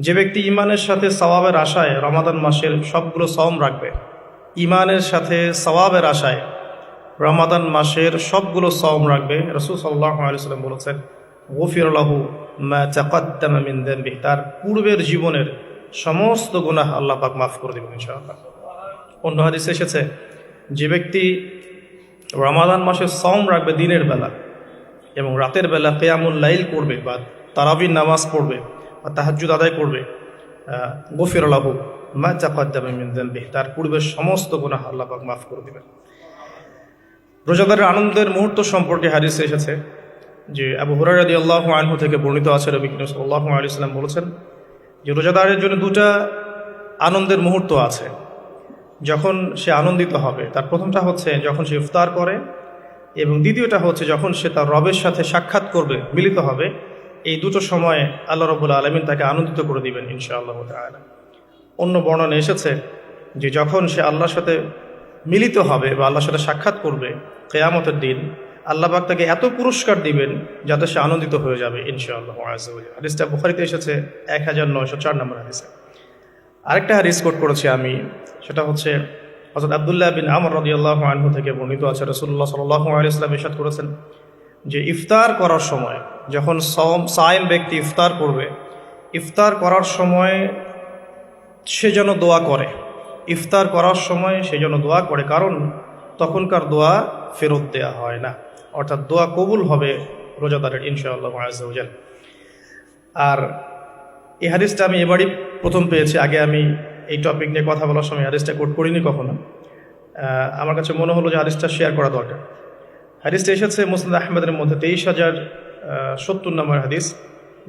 যে ব্যক্তি ইমানের সাথে সওয়াবের আশায় রমাদান মাসের সবগুলো সওম রাখবে, ইমানের সাথে সওয়াবের আশায় রমাদান মাসের সবগুলো সওম রাখবে, রাসূল সাল্লাল্লাহু আলাইহি ওয়াসাল্লাম বলেছেন গুফিরা লাহু মা তাকাদ্দামা মিন যামবিহি, তার পূর্বের জীবনের সমস্ত গুনাহ আল্লাহ পাক মাফ করে দেবেন ইনশাআল্লাহ। অন্য হাদিসে এসেছে যে ব্যক্তি রমাদান মাসের সওম রাখবে দিনের বেলা এবং রাতের বেলা কিয়ামুল লাইল করবে বা তারাবির নামাজ পড়বে বা তাহাজ্জুদ আদায় করবে, গফির লাহু মা তাকাদ্দামা মিন যামবিহি, তার পূর্বের সমস্ত গুনাহ আল্লাহ পাক মাফ করে দেবেন। রোজাদারের আনন্দের মুহূর্ত সম্পর্কে হাদিসে এসেছে যে আবু হুরায়রা রাদিয়াল্লাহু আনহু থেকে বর্ণিত আছে, নবী করিম সাল্লাল্লাহু আলাইহি ওয়াসাল্লাম বলেছেন যে রোজাদারের জন্য দুটা আনন্দের মুহূর্ত আছে যখন সে আনন্দিত হবে। তার প্রথমটা হচ্ছে যখন সে ইফতার করে এবং দ্বিতীয়টা হচ্ছে যখন সে তার রবের সাথে সাক্ষাৎ করবে, মিলিত হবে। এই দুটো সময়ে আল্লাহ রাব্বুল আলামিন তাকে আনন্দিত করে দিবেন ইনশাআল্লাহ তাআলা। অন্য বর্ণনা এসেছে যে যখন সে আল্লাহর সাথে মিলিত হবে বা আল্লাহর সাথে সাক্ষাৎ করবে কিয়ামতের দিন, আল্লাহ পাক তাকে এত পুরস্কার দিবেন যাতে সে আনন্দিত হয়ে যাবে ইনশাআল্লাহ আযজা ওয়া জাল্লা। হাদিসটা বুখারীতে এসেছে 1904 নম্বর হাদিসে। আরেকটা হাদিস কোট করেছি আমি, সেটা হচ্ছে হযরত আব্দুল্লাহ বিন আমর রাদিয়াল্লাহু আনহু থেকে বর্ণিত আছে, রাসূলুল্লাহ সাল্লাল্লাহু আলাইহি ওয়াসাল্লাম ইরশাদ করেছেন যে ইফতার করার সময় যখন সায়েম ব্যক্তি ইফতার করবে, ইফতার করার সময় সে যেন দোয়া করে, ইফতার করার সময় সে যেন দোয়া করে, কারণ তখনকার দোয়া ফেরত দেয়া হয় না, অর্থাৎ দোয়া কবুল হবে রোজাদারের ইনশাআল্লাহ আযজা ওয়া জাল্লা। আর এই হাদিসটা আমি এবারই প্রথম পেয়েছি, আগে আমি এই টপিক নিয়ে কথা বলার সময় হাদিসটা কোট করিনি কখনো। আমার কাছে মনে হলো যে হাদিসটা শেয়ার করা দরকার। হাদিসটা এসেছে মুসনাদ আহমদের মধ্যে 23,070 নম্বর হাদিস,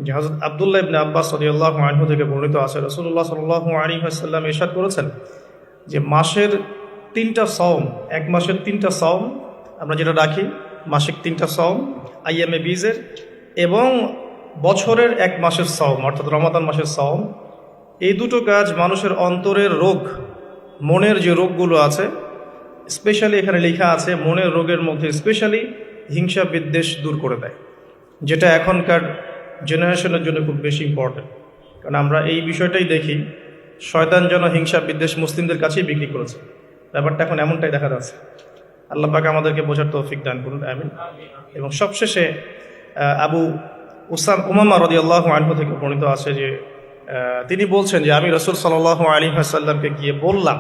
যে হযরত আব্দুল্লাহ ইবনে আব্বাস রাদিয়াল্লাহু আনহু থেকে বর্ণিত আছে, রাসূলুল্লাহ সাল্লাল্লাহু আলাইহি ওয়াসাল্লাম ইরশাদ করেছেন যে মাসের 3টা সওম, এক মাসের 3টা সওম আমরা যেটা রাখি, মাসিক 3টা সওম আইয়ামে বীজের, এবং বছরের এক মাসের সওম অর্থাৎ রমাদান মাসের সওম, এই দুটো কাজ মানুষের অন্তরের রোগ, মনের যে রোগগুলো আছে, স্পেশালি এখানে লেখা আছে মনের রোগের মধ্যে স্পেশালি হিংসা বিদ্বেষ দূর করে দেয়, যেটা এখনকার জেনারেশনের জন্য খুব বেশি ইম্পর্টেন্ট। কারণ আমরা এই বিষয়টাই দেখি, শয়তান যেন হিংসা বিদ্বেষ মুসলিমদের কাছেই বিক্রি করেছে, ব্যাপারটা এখন এমনটাই দেখা যাচ্ছে। আল্লাহ পাক আমাদেরকে বোঝার তৌফিক দান করুন, আমিন। এবং সবশেষে আবু উমামা রাদিয়াল্লাহু আনহু থেকে বর্ণিত আছে যে তিনি বলছেন যে আমি রাসূল সাল্লাল্লাহু আলাইহি ওয়াসাল্লামকে গিয়ে বললাম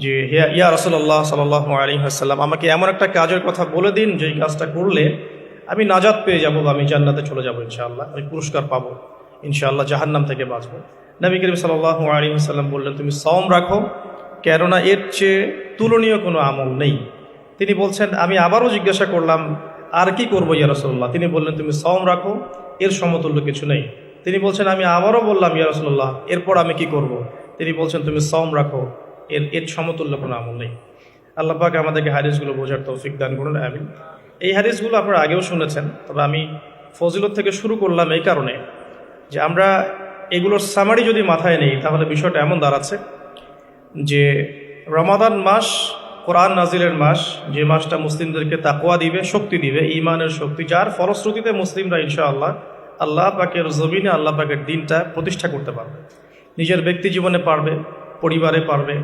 যে ইয়া রাসূলুল্লাহ সাল্লাল্লাহু আলাইহি ওয়াসাল্লাম, আমাকে এমন একটা কাজের কথা বলে দিন যে কাজটা করলে আমি নাজাত পেয়ে যাব, আমি জান্নাতে চলে যাব ইনশাআল্লাহ, আমি পুরস্কার পাবো ইনশাআল্লাহ, জাহান্নাম থেকে বাঁচবো। নবী করিম সাল্লাল্লাহু আলাইহি ওয়াসাল্লাম বললেন তুমি সওম রাখো, কেননা এর চেয়ে তুলনীয় কোনো আমল নেই। তিনি বলছেন আমি আবারও জিজ্ঞাসা করলাম আর কি করবো ইয়া রাসূলুল্লাহ, তিনি বললেন তুমি সওম রাখো, এর সমতুল্য কিছু নেই। তিনি বলছেন আমি আবারও বললাম ইয়া রাসূলুল্লাহ এরপর আমি কি করব, তিনি বলছেন তুমি সওম রাখো, এর সমতুল্য কোনো আমল নেই। আল্লাহ পাক আমাদেরকে হাদিসগুলো বোঝার তৌফিক দান করুন, আমিন। এই হাদিসগুলো আপনারা আগেও শুনেছেন, তবে আমি ফজিলত থেকে শুরু করলাম এই কারণে যে আমরা এগুলোর সামারি যদি মাথায় নেই তাহলে বিষয়টা এমন দাঁড়াচ্ছে যে রমাদান মাস কোরআন নাজিলের মাস, যে মাসটা মুসলিমদেরকে তাকওয়া দিবে, শক্তি দিবে, ঈমানের শক্তি, যার ফলশ্রুতিতে মুসলিমরা ইনশাআল্লাহ আল্লাহ পাকের জমিনে আল্লাহ পাকের দিনটা প্রতিষ্ঠা করতে পারবে, নিজের ব্যক্তি জীবনে পারবে, পরিবারে পারবে,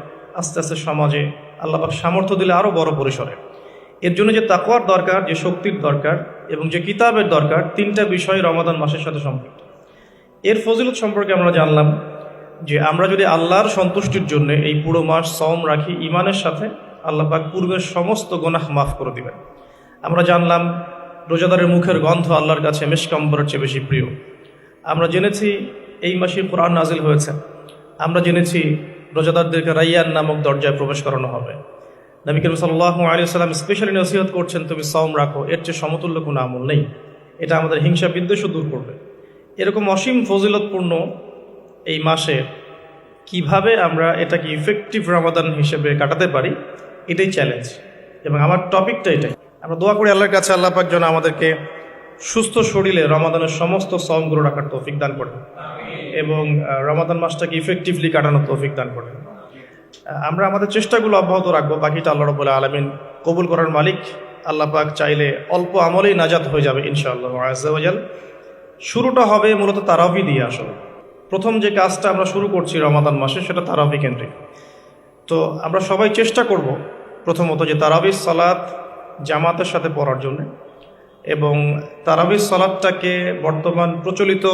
আস্তে আস্তে সমাজে আল্লাহ পাক সামর্থ্য দিলে আরও বড় পরিসরে। এর জন্য যে তাকওয়ার দরকার, যে শক্তির দরকার এবং যে কিতাবের দরকার, 3টা বিষয় রমাদান মাসের সাথে সম্পৃক্ত। এর ফজিলত সম্পর্কে আমরা জানলাম যে আমরা যদি আল্লাহর সন্তুষ্টির জন্য এই পুরো মাস সওম রাখি ঈমানের সাথে, আল্লাহ পাক পূর্বের সমস্ত গুনাহ মাফ করে দিবেন। আমরা জানলাম রোজাদারের মুখের গন্ধ আল্লাহর কাছে মিশক আম্বরের চেয়ে বেশি প্রিয়। আমরা জেনেছি এই মাসে কোরআন নাজিল হয়েছে। আমরা জেনেছি রোজাদারদেরকে রাইয়ান নামক দরজায় প্রবেশ করানো হবে। নবী করিম সাল্লাল্লাহু আলাইহি ওয়াসাল্লাম স্পেশালি নসিহত করছেন তুমি সওম রাখো, এর চেয়ে সমতুল্য কোনো আমল নেই, এটা আমাদের হিংসা বিদ্বেষও দূর করবে। এরকম অসীম ফজিলতপূর্ণ এই মাসে কিভাবে আমরা এটাকে ইফেক্টিভ রমাদান হিসেবে কাটাতে পারি, এটাই চ্যালেঞ্জ এবং আমার টপিকটা এটাই। আমরা দোয়া করি আল্লাহর কাছে আল্লাহ পাক যেন আমাদেরকে সুস্থ শরীরে রমাদানের সমস্ত সওমগুলো রাখার তৌফিক দান করেন এবং রমাদান মাসটাকে ইফেক্টিভলি কাটানোর তৌফিক দান করেন। আমরা আমাদের চেষ্টাগুলো অব্যাহত রাখবো, বাকিটা আল্লাহ রাব্বুল আলামিন কবুল করার মালিক। আল্লাহ পাক চাইলে অল্প আমলেই নাজাত হয়ে যাবে ইনশাআল্লাহ আযজা ওয়া জাল। শুরুটা হবে মূলত তারাবি দিয়ে। আসলে প্রথম যে কাজটা আমরা শুরু করছি রমাদান মাসে সেটা তারাবি কেন্দ্রিক। তো আমরা সবাই চেষ্টা করব প্রথমত যে তারাবির সালাত জামাতের সাথে পড়ার জন্য, এবং তারাবির সালাতটাকে বর্তমান প্রচলিত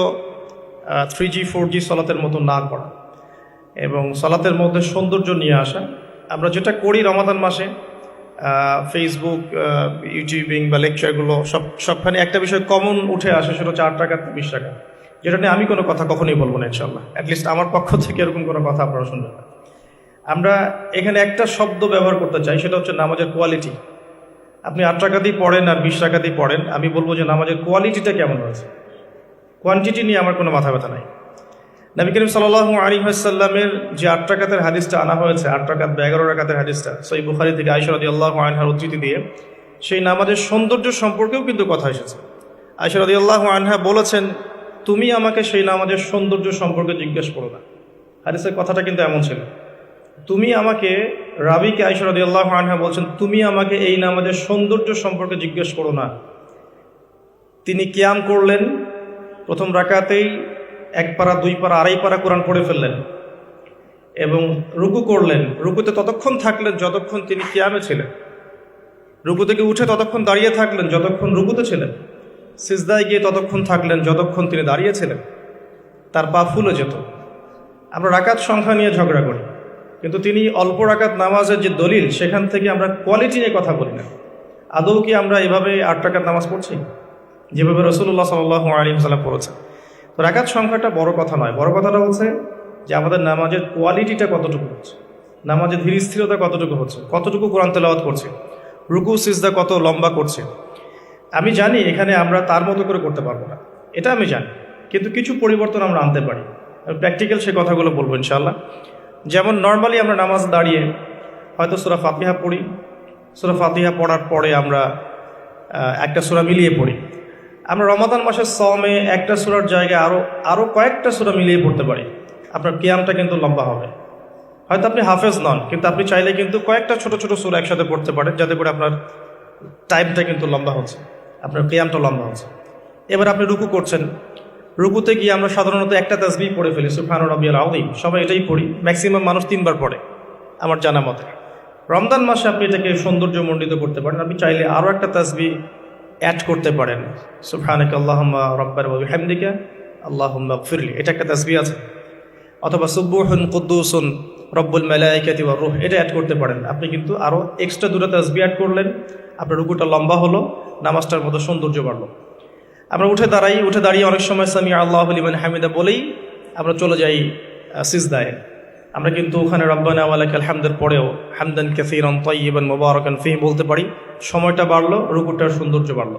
3G 4G সালাতের মতো না করা এবং সালাতের মধ্যে সৌন্দর্য নিয়ে আসা। আমরা যেটা করি রমাদান মাসে ফেসবুক, ইউটিউবিং বা লেকচারগুলো সবখানে একটা বিষয় কমন উঠে আসে, সেটা হচ্ছে 8 টাকা 20 টাকা, যেটা নিয়ে আমি কোনো কথা কখনোই বলবো না ইনশাল্লাহ। অ্যাটলিস্ট আমার পক্ষ থেকে এরকম কোনো কথা আপনারা শুনবেন না। আমরা এখানে একটা শব্দ ব্যবহার করতে চাই, সেটা হচ্ছে নামাজের কোয়ালিটি। আপনি 8 টাকা দিয়ে পড়েন আর 20 টাকা দিয়ে পড়েন, আমি বলবো যে নামাজের কোয়ালিটিটা কেমন হয়েছে। কোয়ান্টিটি নিয়ে আমার কোনো মাথা ব্যথা নাই। নবী করিম সাল্লাল্লাহু আলাইহি ওয়াসাল্লামের যে 8 রাকাতের হাদিসটা আনা হয়েছে, 8 রাকাত বা 11 রাকাতের হাদিসটা সহিহ বুখারী থেকে আয়েশা রাদিয়াল্লাহু আনহার উদ্ধৃতি দিয়ে, সেই নামাজের সৌন্দর্য সম্পর্কেও কিন্তু কথা এসেছে। আয়েশা রাদিয়াল্লাহু আনহা বলেছেন, তুমি আমাকে সেই নামাজের সৌন্দর্য সম্পর্কে জিজ্ঞেস করো না। হাদিসের কথাটা কিন্তু এমন ছিল, তুমি আমাকে, রাবিকে আয়েশা রাদিয়াল্লাহু আনহা বলছেন, তুমি আমাকে এই নামাজের সৌন্দর্য সম্পর্কে জিজ্ঞেস করো না। তিনি কিয়াম করলেন, প্রথম রাকাতেই 1 পারা 2 পারা 2.5 পারা কোরআন পড়ে ফেললেন এবং রুকু করলেন। রুকুতে ততক্ষণ থাকলেন যতক্ষণ তিনি কিয়ামে ছিলেন। রুকু থেকে উঠে ততক্ষণ দাঁড়িয়ে থাকলেন যতক্ষণ রুকুতে ছিলেন। সিজদায় গিয়ে ততক্ষণ থাকলেন যতক্ষণ তিনি দাঁড়িয়েছিলেন। তার পা ফুলে যেত। আমরা রাকাত সংখ্যা নিয়ে ঝগড়া করি, কিন্তু তিনি অল্প রাকাত নামাজের যে দলিল, সেখান থেকে আমরা কোয়ালিটি নিয়ে কথা বলি না। আদৌ কি আমরা এভাবে 8 রাকাত নামাজ পড়ছি যেভাবে রাসূলুল্লাহ সাল্লাল্লাহু আলাইহি ওয়াসাল্লাম পড়েছেন? তো রাকাত সংখ্যাটা বড় কথা নয়, বড় কথাটা হচ্ছে যে আমাদের নামাজের কোয়ালিটিটা কতটুকু হচ্ছে, নামাজের ধীর স্থিরতা কতটুকু হচ্ছে, কতটুকু কোরআন তেলাওয়াত করছে, রুকু সিজদা কত লম্বা করছে। আমি জানি এখানে আমরা তার মতো করে করতে পারবো না, এটা আমি জানি, কিন্তু কিছু পরিবর্তন আমরা আনতে পারি। প্র্যাকটিক্যাল সে কথাগুলো বলবো ইনশাআল্লাহ। যেমন নর্মালি আমরা নামাজ দাঁড়িয়ে হয়তো সূরা ফাতিহা পড়ি, সূরা ফাতিহা পড়ার পরে আমরা একটা সূরা মিলিয়ে পড়ি। আমরা রমাদান মাসের সওমে একটা সূরার জায়গায় আরও কয়েকটা সূরা মিলিয়ে পড়তে পারি। আপনার কিয়ামটা কিন্তু লম্বা হবে। হয়তো আপনি হাফেজ নন, কিন্তু আপনি চাইলে কিন্তু কয়েকটা ছোট ছোট সূরা একসাথে পড়তে পারেন, যাতে করে আপনার টাইমটা কিন্তু লম্বা হচ্ছে, আপনার কিয়ামটা লম্বা হচ্ছে। এবার আপনি রুকু করছেন, রুকুতে গিয়ে আমরা সাধারণত একটা তাসবিহ পড়ে ফেলি, সুবহান রাব্বিয়াল আযীম, সবাই এটাই পড়ি। ম্যাক্সিমাম মানুষ 3 বার পড়ে আমার জানা মতে। রমজান মাসে আপনি এটাকে সৌন্দর্যমণ্ডিত করতে পারেন। আপনি চাইলে আরও একটা তাসবিহ অ্যাড করতে পারেন, সুবহানাকা আল্লাহুম্মা রাব্বানা ওয়া বিহামদিকা আল্লাহুম্মা গফিরলি, এটা একটা তাসবিহ আছে। অথবা সুবহুন কুদ্দুসুন রব্বুল মালাইকাতি ওয়ার রূহ, এটা অ্যাড করতে পারেন। আপনি কিন্তু আরও এক্সট্রা 2টা তাসবিহ অ্যাড করলেন, আপনার রুকুটা লম্বা হলো, নামাজটার মতো সৌন্দর্য বাড়লো। আমরা উঠে দাঁড়িয়ে অনেক সময় সামি আল্লাহু লিমান হামিদা বলেই আমরা চলে যাই সিজদায়। আমরা কিন্তু ওখানে রব্বানা ওয়া লাকাল হামদের পরেও হামদান কাসীরান তাইয়িবান মুবারাকান ফীহি বলতে পারি। সময়টা বাড়লো, রুকুটার সৌন্দর্য বাড়লো।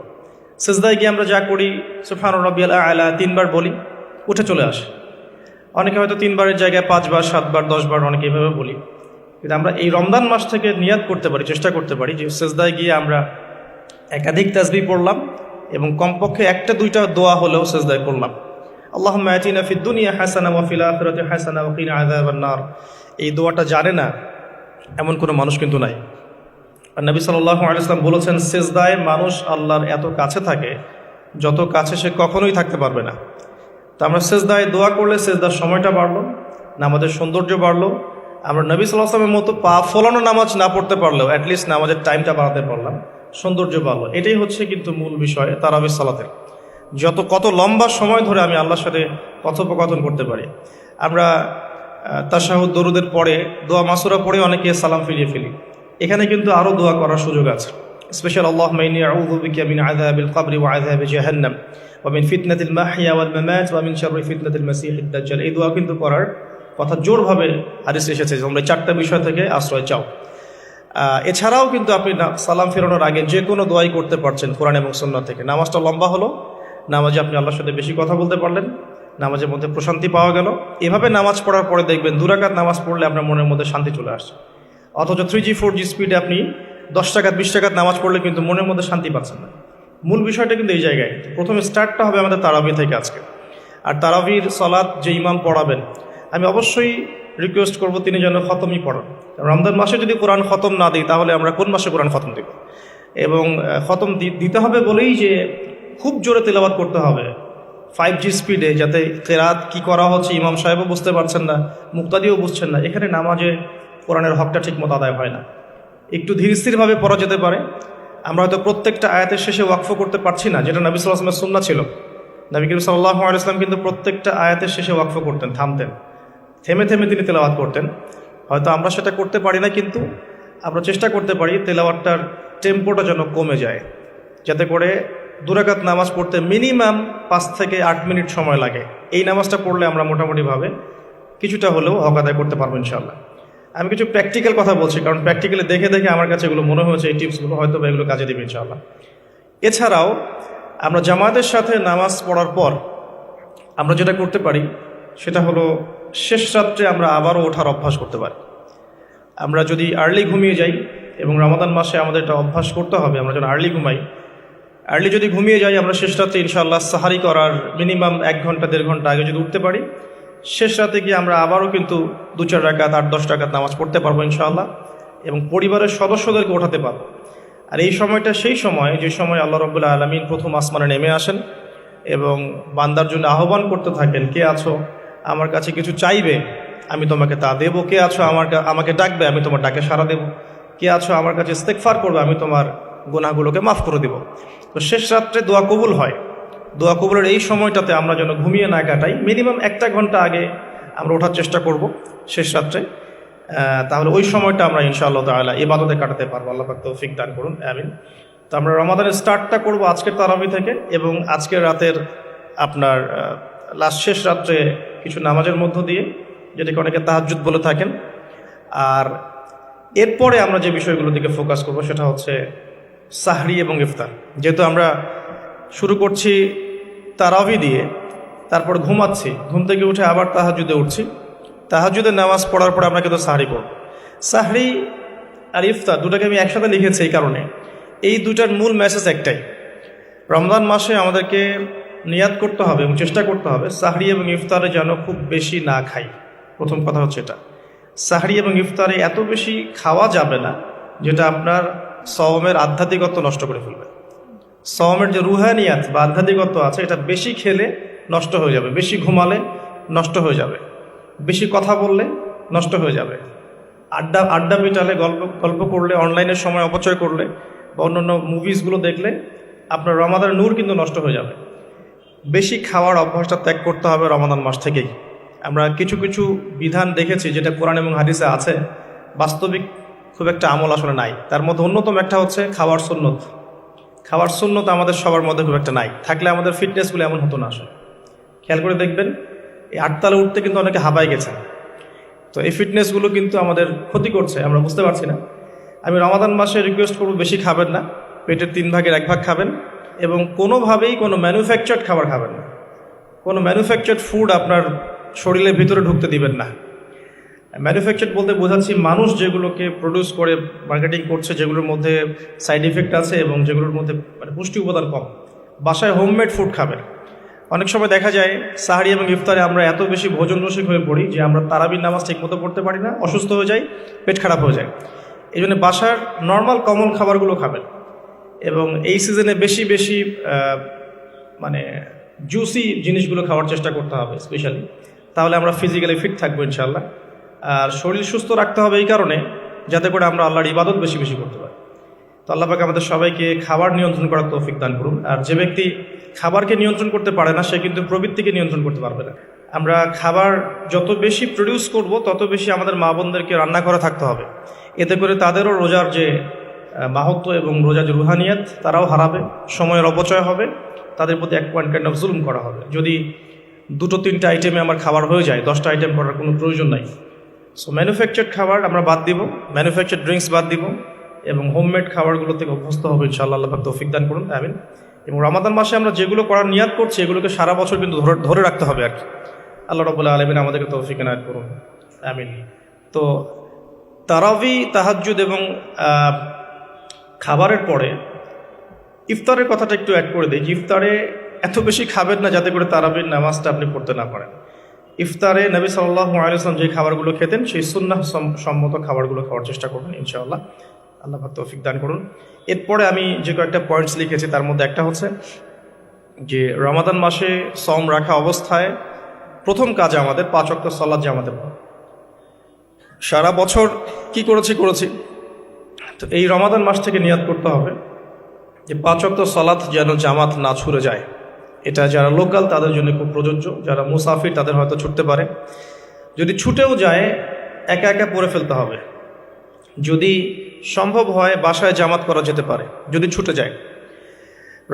সিজদায় গিয়ে আমরা যা করি, সুবহান রাব্বিয়াল আ'লা 3 বার বলি, উঠে চলে আসে। অনেকে হয়তো 3 বারের জায়গায় 5 বার 7 বার 10 বার অনেকে এভাবে বলি। কিন্তু আমরা এই রমজান মাস থেকে নিয়াত করতে পারি, চেষ্টা করতে পারি যে সিজদায় গিয়ে আমরা একাধিক তাসবিহ পড়লাম এবং কমপক্ষে 1টা 2টা দোয়া হলেও সিজদায় পড়লাম। আল্লাহুম্মা আতিনা ফিদ দুনিয়া হাসানা ওয়া ফিল আখিরাতি হাসানা ওয়া কিনা আযাবান নার। এই দোয়াটা জানে না এমন কোনো মানুষ কিন্তু নাই। আর নবী সাল্লাল্লাহু আলাইহি ওয়াসাল্লাম বলেছেন, সিজদায় মানুষ আল্লাহর এত কাছে থাকে যত কাছে সে কখনোই থাকতে পারবে না। তো আমরা সিজদায় দোয়া করলে সিজদার সময়টা বাড়লো, নামাজের সৌন্দর্য বাড়লো। আমরা নবী সাল্লাল্লাহু আলাইহি ওয়াসাল্লামের মতো পা ফলানো নামাজ না পড়তে পারলেও অ্যাটলিস্ট নামাজের টাইমটা বাড়াতে পারলাম, সৌন্দর্য বাড়লো। এটাই হচ্ছে কিন্তু মূল বিষয় তারাবির সালাতের। কত লম্বা সময় ধরে আমি আল্লাহর সাথে কথোপকথন করতে পারি। আমরা তাশাহুদ দরুদের পরে দোয়া মাসুরা পড়ে অনেকে সালাম ফিরিয়ে ফেলি। এখানে কিন্তু আরও দোয়া করার সুযোগ আছে। স্পেশাল আল্লাহুম্মা ইন্নী আউযু বিকা মিন আযাবিল কবরি ওয়া আযাবি জাহান্নাম ওয়া মিন ফিতনাতিল মাহইয়া ওয়াল মামাত ওয়া মিন শাররি ফিতনাতিল মাসীহিদ দাজ্জাল। এই দোয়া কিন্তু করার কথা জোরভাবে হাদিসে এসেছে, তোমরা 4টা বিষয় থেকে আশ্রয় চাও। এছাড়াও কিন্তু আপনি সালাম ফেরানোর আগে যে কোনো দোয়াই করতে পারছেন কোরআন এবং সুন্নাহ থেকে। নামাজটা লম্বা হলো, নামাজে আপনি আল্লাহর সাথে বেশি কথা বলতে পারলেন, নামাজের মধ্যে প্রশান্তি পাওয়া গেল। এভাবে নামাজ পড়ার পরে দেখবেন 2 রাকাত নামাজ পড়লে আপনার মনের মধ্যে শান্তি চলে আসছে। অথচ 3G 4G স্পিডে আপনি 10 টাকাত 20 টাকাত নামাজ পড়লে কিন্তু মনের মধ্যে শান্তি পাচ্ছেন না। মূল বিষয়টা কিন্তু এই জায়গায়। প্রথমে স্টার্টটা হবে আমাদের তারাবি থেকে আজকে। আর তারাবির সালাত যে ইমাম পড়াবেন, আমি অবশ্যই রিকোয়েস্ট করব তিনি যেন খতমই পড়ান। রমজান মাসে যদি কোরআন খতম না দিই, তাহলে আমরা কোন মাসে কোরআন খতম দিব? এবং খতম দিতে হবে বলেই যে খুব জোরে তেলাওয়াত করতে হবে 5G স্পিডে, যাতে কেরাত কি করা হচ্ছে ইমাম সাহেবও বুঝতে পারছেন না, মুক্তাদিও বুঝছেন না, এখানে নামাজে কোরআনের হকটা ঠিকমতো আদায় হয় না। একটু ধীর স্থিরভাবে পড়া যেতে পারে। আমরা হয়তো প্রত্যেকটা আয়াতের শেষে ওয়াকফ করতে পারছি না, যেটা নবী সাল্লাল্লাহু আলাইহি ওয়াসাল্লামের সুন্নাহ ছিল। নবী করিম সাল্লাল্লাহু আলাইহি ওয়াসাল্লাম কিন্তু প্রত্যেকটা আয়াতের শেষে ওয়াকফ করতেন, থামতেন, থেমে থেমে তিনি তেলাওয়াত করতেন। হয়তো আমরা সেটা করতে পারি না, কিন্তু আমরা চেষ্টা করতে পারি তেলাওয়াতটার টেম্পোটা যেন কমে যায়, যাতে করে 2 রাকাত নামাজ পড়তে মিনিমাম 5 থেকে 8 মিনিট সময় লাগে। এই নামাজটা পড়লে আমরা মোটামুটিভাবে কিছুটা হলেও হক আদায় করতে পারবো ইনশাআল্লাহ। আমি কিছু প্র্যাকটিক্যাল কথা বলছি, কারণ প্র্যাকটিক্যালি দেখে দেখে আমার কাছে এগুলো মনে হয়েছে, এই টিপসগুলো হয়তো বা এগুলো কাজে দেবে ইনশাআল্লাহ। এছাড়াও আমরা জামাতের সাথে নামাজ পড়ার পর আমরা যেটা করতে পারি সেটা হলো শেষ রাত্রে আমরা আবারও ওঠার অভ্যাস করতে পারি। আমরা যদি আর্লি ঘুমিয়ে যাই, এবং রমাদান মাসে আমাদের এটা অভ্যাস করতে হবে, আমরা যেন আর্লি ঘুমাই। আর্লি যদি ঘুমিয়ে যাই আমরা শেষ রাত্রে ইনশাআল্লাহ সাহারি করার মিনিমাম 1 ঘন্টা 1.5 ঘন্টা আগে যদি উঠতে পারি, শেষ রাতে গিয়ে আমরা আবারও কিন্তু 2-4 রাকাত 8-10 রাকাত নামাজ পড়তে পারবো ইনশাআল্লাহ, এবং পরিবারের সদস্যদেরকে ওঠাতে পারবো। আর এই সময়টা সেই সময় যে সময় আল্লাহ রাব্বুল আলামিন প্রথম আসমানে নেমে আসেন এবং বান্দার জন্য আহ্বান করতে থাকেন, কে আছো আমার কাছে কিছু চাইবে, আমি তোমাকে তা দেবো। কে আছো আমাকে ডাকবে, আমি তোমার ডাকে সাড়া দেবো। কে আছো আমার কাছে ইস্তেগফার করবে, আমি তোমার গুনাহগুলোকে মাফ করে দেব। তো শেষ রাত্রে দোয়া কবুল হয়। দোয়া কবুলের এই সময়টাতে আমরা যেন ঘুমিয়ে না কাটাই, মিনিমাম 1 ঘন্টা আগে আমরা ওঠার চেষ্টা করব শেষ রাত্রে। তাহলে ওই সময়টা আমরা ইনশাআল্লাহ তাআলা ইবাদতে কাটাতে পারবো। আল্লাহ পাক তৌফিক দান করুন, আমিন। তো আমরা রমাদানের স্টার্টটা করব আজকের তারাবি থেকে, এবং আজকের রাতের আপনার লাস্ট শেষ রাত্রে কিছু নামাজের মধ্য দিয়ে, যেটাকে অনেকে তাহাজ্জুদ বলে থাকেন। আর এরপরে আমরা যে বিষয়গুলোর দিকে ফোকাস করব সেটা হচ্ছে সাহরি এবং ইফতার। যেহেতু আমরা শুরু করছি তারাবি দিয়ে, তারপর ঘুমাচ্ছি, ঘুম থেকে উঠে আবার তাহাজ্জুদে উঠছি, তাহাজ্জুদের নামাজ পড়ার পরে আমরা কিন্তু সাহরি করব। সাহরি আর ইফতার দুটাকে আমি একসাথে লিখেছি এই কারণে, এই দুটার মূল মেসেজ একটাই। রমজান মাসে আমাদেরকে নিয়াত করতে হবে এবং চেষ্টা করতে হবে সাহরি এবং ইফতারে যেন খুব বেশি না খাই। প্রথম কথা হচ্ছে এটা, সাহরি এবং ইফতারে এত বেশি খাওয়া যাবে না যেটা আপনার সওমের আধ্যাত্মিকত্ব নষ্ট করে ফেলবে। সওমের যে রুহানিয়াত বা আধ্যাত্মিকত্ব আছে, এটা বেশি খেলে নষ্ট হয়ে যাবে, বেশি ঘুমালে নষ্ট হয়ে যাবে, বেশি কথা বললে নষ্ট হয়ে যাবে, আড্ডা পিটালে, গল্প করলে, অনলাইনের সময় অপচয় করলে বা অন্যান্য মুভিসগুলো দেখলে আপনার রমাদানের নূর কিন্তু নষ্ট হয়ে যাবে। বেশি খাওয়ার অভ্যাসটা ত্যাগ করতে হবে রমাদান মাস থেকেই। আমরা কিছু কিছু বিধান দেখেছি যেটা কোরআন এবং হাদিসে আছে, বাস্তবিক খুব একটা আমল আসলে নাই। তার মধ্যে অন্যতম একটা হচ্ছে খাওয়ার সুন্নত। খাওয়ার সুন্নত আমাদের সবার মধ্যে খুব একটা নাই, থাকলে আমাদের ফিটনেসগুলো এমন হতো না আসলে। খেয়াল করে দেখবেন, এই 8 তলা উঠতে কিন্তু অনেকে হাঁপাই গেছেন। তো এই ফিটনেসগুলো কিন্তু আমাদের ক্ষতি করছে, আমরা বুঝতে পারছি না। আমি রমাদান মাসে রিকোয়েস্ট করব, বেশি খাবেন না, পেটের 3 ভাগের 1 ভাগ খাবেন, এবং কোনোভাবেই কোনো ম্যানুফ্যাকচার্ড খাবার খাবেন না। কোনো ম্যানুফ্যাকচার্ড ফুড আপনার শরীরের ভিতরে ঢুকতে দিবেন না। ম্যানুফ্যাকচার্ড বলতে বোঝাচ্ছি মানুষ যেগুলোকে প্রডিউস করে মার্কেটিং করছে, যেগুলোর মধ্যে সাইড ইফেক্ট আছে এবং যেগুলোর মধ্যে মানে পুষ্টি উপাদান কম। বাসায় হোমমেড ফুড খাবেন। অনেক সময় দেখা যায় সাহারি এবং ইফতারে আমরা এত বেশি ভোজন রসিক হয়ে পড়ি যে আমরা তারাবির নামাজ ঠিকমতো পড়তে পারি না, অসুস্থ হয়ে যাই, পেট খারাপ হয়ে যায়। এই জন্য বাসার নর্মাল কমন খাবারগুলো খাবেন, এবং এই সিজনে বেশি বেশি মানে জুসি জিনিসগুলো খাওয়ার চেষ্টা করতে হবে স্পেশালি। তাহলে আমরা ফিজিক্যালি ফিট থাকবো ইনশাআল্লাহ। আর শরীর সুস্থ রাখতে হবে এই কারণে, যাতে করে আমরা আল্লাহর ইবাদত বেশি বেশি করতে পারি। তো আল্লাহ পাক আমাদের সবাইকে খাবার নিয়ন্ত্রণ করার তৌফিক দান করুন। আর যে ব্যক্তি খাবারকে নিয়ন্ত্রণ করতে পারে না, সে কিন্তু প্রবৃত্তিকে নিয়ন্ত্রণ করতে পারবে না। আমরা খাবার যত বেশি প্রডিউস করব, তত বেশি আমাদের মা বোনদেরকে রান্না করে থাকতে হবে। এতে করে তাদেরও রোজার যে মাহাত্ম্য এবং রোজার যে রুহানিয়াত, তারাও হারাবে, সময়ের অপচয় হবে, তাদের প্রতি এক পয়েন্ট কাইন্ড অফ জুলুম করা হবে। যদি 2-3টা আইটেমে আমার খাবার হয়ে যায়, 10টা আইটেম করার কোনো প্রয়োজন নাই। সো ম্যানুফ্যাকচার্ড খাবার আমরা বাদ দিব, ম্যানুফ্যাকচার্ড ড্রিঙ্কস বাদ দিব, এবং হোমমেড খাবারগুলো থেকে অভ্যস্ত হবে ইনশাআল্লাহ। আল্লাহ পাক তৌফিক দান করুন, আমিন। এবং রমাদান মাসে আমরা যেগুলো করার নিয়াত করছি, এগুলোকে সারা বছর কিন্তু ধরে রাখতে হবে আর কি। আল্লাহ রাব্বুল আলামিন আমাদেরকে তৌফিক এনায়েত করুন, আমিন। তো তারাবি, তাহাজ্জুদ এবং খাবারের পরে ইফতারের কথাটা একটু অ্যাড করে দিই। ইফতারে এত বেশি খাবেন না যাতে করে তারাবির নামাজটা আপনি পড়তে না পারেন। ইফতারে নবী সাল্লাল্লাহু আলাইহি ওয়াসাল্লাম যে খাবারগুলো খেতেন, সেই সুন্নাহ সম্মত খাবারগুলো খাওয়ার চেষ্টা করবেন ইনশাআল্লাহ। আল্লাহ পাক তৌফিক দান করুন। এরপরে আমি যে কয়েকটা পয়েন্টস লিখেছি, তার মধ্যে একটা হচ্ছে যে রমাদান মাসে সওম রাখা অবস্থায় প্রথম কাজ আমাদের 5 ওয়াক্ত সালাত জামাতে পড়া। সারা বছর কি করেছি, তো এই রমাদান মাস থেকে নিয়াত করতে হবে যে 5 ওয়াক্ত সালাত যেন জামাত না ছুটে যায়। এটা যারা লোকাল তাদের জন্য খুব প্রযোজ্য, যারা মুসাফির তাদের হয়তো ছুটতে পারে। যদি ছুটেও যায় একা একা পড়ে ফেলতে হবে। যদি সম্ভব হয় বাসায় জামাত করা যেতে পারে যদি ছুটে যায়।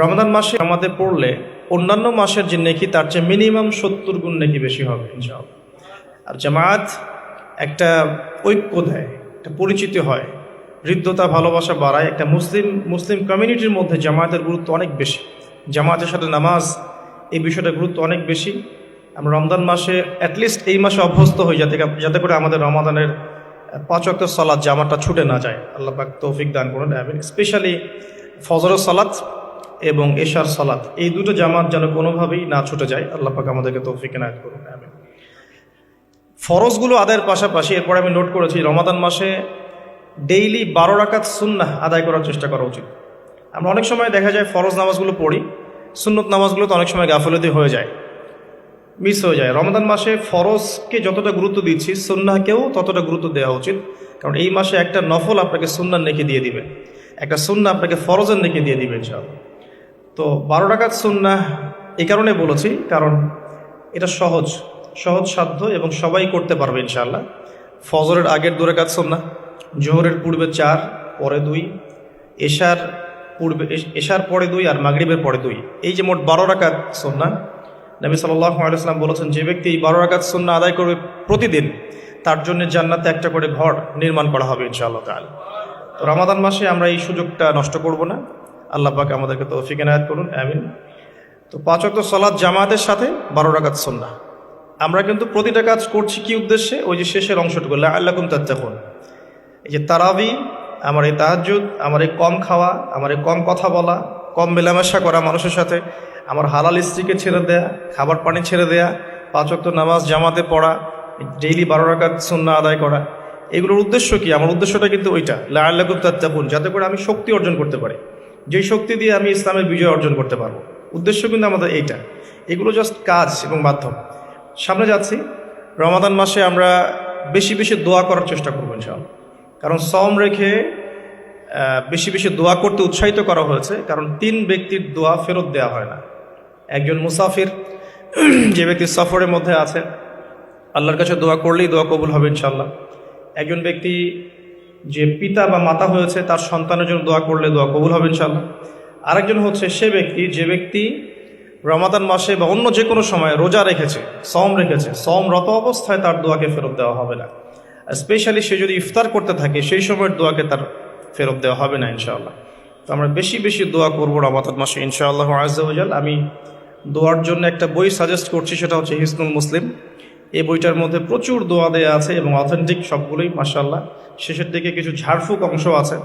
রমাদান মাসে আমাদের পড়লে অন্যান্য মাসের যে নেকি তার চেয়ে মিনিমাম 70 গুণ নেকি বেশি হবে ইনশাআল্লাহ। আর জামাত একটা ঐক্য দেয়, একটা পরিচিতি হয়, হৃদ্যতা ভালোবাসা বাড়ায়। একটা মুসলিম কমিউনিটির মধ্যে জামায়াতের গুরুত্ব অনেক বেশি। জামায়াতের সাথে নামাজ এই বিষয়টার গুরুত্ব অনেক বেশি। আমরা রমজান মাসে অ্যাটলিস্ট এই মাসে অভ্যস্ত হই যাতে করে আমাদের রমাদানের 5 ওয়াক্ত সালাত জামাতটা ছুটে না যায়। আল্লাহ পাক তৌফিক দান করুন আমিন। স্পেশালি ফজরের সালাত এবং এশার সালাত এই দুটো জামাত যেন কোনোভাবেই না ছুটে যায়। আল্লাহ পাক আমাদেরকে তৌফিক এনায়েত করুন আমিন। ফরজগুলো আদায়ের পাশাপাশি এরপরে আমি নোট করেছি রমাদান মাসে ডেইলি 12 রাকাত সুন্নাহ আদায় করার চেষ্টা করা উচিত। আমরা অনেক সময় দেখা যায় ফরজ নামাজগুলো পড়ি, সুন্নত নামাজগুলো তো অনেক সময় গাফিলতি হয়ে যায়, মিস হয়ে যায়। রমাদান মাসে ফরজকে যতটা গুরুত্ব দিচ্ছি সুন্নাহকেও ততটা গুরুত্ব দেওয়া উচিত। কারণ এই মাসে একটা নফল আপনাকে সুন্নার নেকি দিয়ে দিবে, একটা সুন্নাহ আপনাকে ফরজের নেকি দিয়ে দিবে ইনশাআল্লাহ। তো 12 রাকাত সুন্নাহ এই কারণে বলেছি কারণ এটা সহজ সাধ্য এবং সবাই করতে পারবে ইনশাআল্লাহ। ফজরের আগের 2 রাকাত সুন্নাহ, জোহরের পূর্বে 4 পরে 2, এশার পরে 2 আর মাগরিবের পরে 2, এই যে মোট 12 রাকাত সুন্নাহ। নবী সাল্লাল্লাহু আলাইহি ওয়াসাল্লাম বলেছেন যে ব্যক্তি এই 12 রাকাত সুন্নাহ আদায় করবে প্রতিদিন তার জন্য জান্নাতে একটা করে ঘর নির্মাণ করা হবে ইনশাআল্লাহ তাআলা। তো রমাদান মাসে আমরা এই সুযোগটা নষ্ট করব না। আল্লাহ পাক আমাদেরকে তৌফিক এনায়েত করুন আমিন। তো 5 ওয়াক্ত সালাত জামাতের সাথে 12 রাকাত সুন্নাহ। আমরা কিন্তু প্রতিটা কাজ করছি কি উদ্দেশ্যে? ওই যে শেষের অংশটুকু লাআল্লাকুম তাত্তাকুন। এই যে তারাবি, আমার এই তাহাজ্জুদ, আমার এই কম খাওয়া, আমার এই কম কথা বলা, কম মেলামেশা করা মানুষের সাথে, আমার হালাল স্ত্রীকে ছেড়ে দেয়া, খাবার পানি ছেড়ে দেয়া, 5 ওয়াক্ত নামাজ জামাতে পড়া, ডেইলি 12 রাকাত সুন্নাহ আদায় করা, এগুলোর উদ্দেশ্য কি? আমার উদ্দেশ্যটা কিন্তু ওইটা লাআল্লাকুম তাত্তাকুন, যাতে করে আমি শক্তি অর্জন করতে পারি, যেই শক্তি দিয়ে আমি ইসলামের বিজয় অর্জন করতে পারবো। উদ্দেশ্য কিন্তু আমাদের এইটা। এগুলো জাস্ট কাজ এবং মাধ্যম। সামনে যাচ্ছি, রমাদান মাসে আমরা বেশি বেশি দোয়া করার চেষ্টা করবো ইনশাআল্লাহ। কারণ সওম রেখে বেশি বেশি দোয়া করতে উৎসাহিত করা হয়েছে। কারণ 3 ব্যক্তির দোয়া ফেরত দেওয়া হয় না। একজন মুসাফির, যে ব্যক্তি সফরের মধ্যে আছে, আল্লাহর কাছে দোয়া করলেই দোয়া কবুল হবে ইনশাআল্লাহ। একজন ব্যক্তি যে পিতা বা মাতা হয়েছে, তার সন্তানের জন্য দোয়া করলে দোয়া কবুল হবে ইনশাআল্লাহ। আরেকজন হচ্ছে সে ব্যক্তি যে ব্যক্তি রমাদান মাসে বা অন্য যে কোনো সময় রোজা রেখেছে, সওমরত অবস্থায় তার দোয়াকে ফেরত দেওয়া হবে না। স্পেশালি সে যদি ইফতার করতে থাকে সেই সময়ের দোয়াকে তার ফেরত দেওয়া হবে না ইনশাআল্লাহ। তো আমরা বেশি বেশি দোয়া করবো রমাদান মাসে ইনশাআল্লাহ আযজা ওয়া জাল। আমি দোয়ার জন্য একটা বই সাজেস্ট করছি, সেটা হচ্ছে হিসনুল মুসলিম। এই বইটার মধ্যে প্রচুর দোয়া দেয়া আছে এবং অথেন্টিক সবগুলোই মাশাআল্লাহ। শেষের দিকে কিছু ঝাড়ফুঁক অংশ আছে।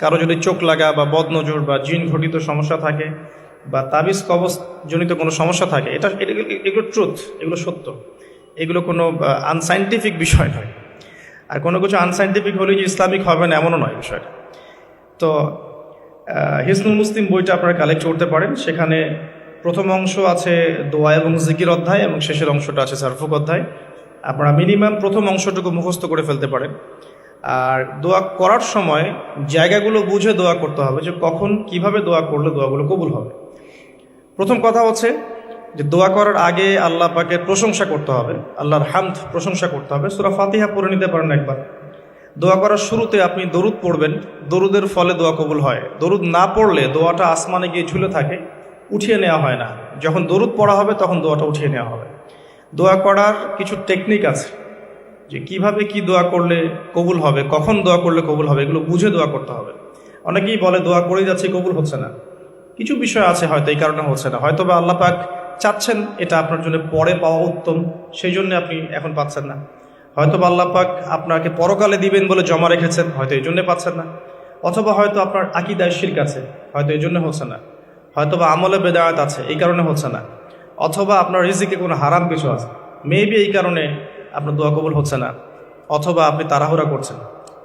কারো যদি চোখ লাগা বা বদনজর বা জিন ঘটিত সমস্যা থাকে বা তাবিজ কবজ জনিত কোনো সমস্যা থাকে, এগুলো ট্রুথ, এগুলো সত্য, এগুলো কোনো আনসাইন্টিফিক বিষয় নয়। আর কোনো কিছু আনসাইন্টিফিক হলেই যে ইসলামিক হবে না এমনও নয় বিষয়টা। তো হিসনুল মুসলিম বইটা আপনারা কালেক্ট করতে পারেন। সেখানে প্রথম অংশ আছে দোয়া এবং জিকির অধ্যায় এবং শেষের অংশটা আছে ঝাড়ফুঁক অধ্যায়। আপনারা মিনিমাম প্রথম অংশটুকু মুখস্থ করে ফেলতে পারেন। আর দোয়া করার সময় জায়গাগুলো বুঝে দোয়া করতে হবে, যে কখন কিভাবে দোয়া করলে দোয়াগুলো কবুল হবে। প্রথম কথা হচ্ছে যে দোয়া করার আগে আল্লাহ পাকের প্রশংসা করতে হবে, আল্লাহর হামদ প্রশংসা করতে হবে। সূরা ফাতিহা পড়ে নিতে পারেন একবার। দোয়া করার শুরুতে আপনি দরুদ পড়বেন, দরুদের ফলে দোয়া কবুল হয়। দরুদ না পড়লে দোয়াটা আসমানে গিয়ে ঝুলে থাকে, উঠিয়ে নেওয়া হয় না। যখন দরুদ পড়া হবে তখন দোয়াটা উঠিয়ে নেওয়া হবে। দোয়া করার কিছু টেকনিক আছে, যে কিভাবে কি দোয়া করলে কবুল হবে, কখন দোয়া করলে কবুল হবে, এগুলো বুঝে দোয়া করতে হবে। অনেকেই বলে দোয়া করেই যাচ্ছে কবুল হচ্ছে না। কিছু বিষয় আছে হয়তো এই কারণে হচ্ছে না, হয়তো বা আল্লাহ পাক চাচ্ছেন এটা আপনার জন্য পরে পাওয়া উত্তম, সেই জন্য আপনি এখন পাচ্ছেন না। হয়তো বা আল্লাহ পাক আপনাকে পরকালে দিবেন বলে জমা রেখেছেন, হয়তো এই জন্যে পাচ্ছেন না। অথবা হয়তো আপনার আকীদায় শিরক আছে, হয়তো এই জন্য হচ্ছে না। হয়তো বা আমলে বেদায়াত আছে, এই কারণে হচ্ছে না। অথবা আপনার রিজিকে কোনো হারাম কিছু আছে, মেবি এই কারণে আপনার দোয়া কবুল হচ্ছে না। অথবা আপনি তাড়াহুড়া করছেন।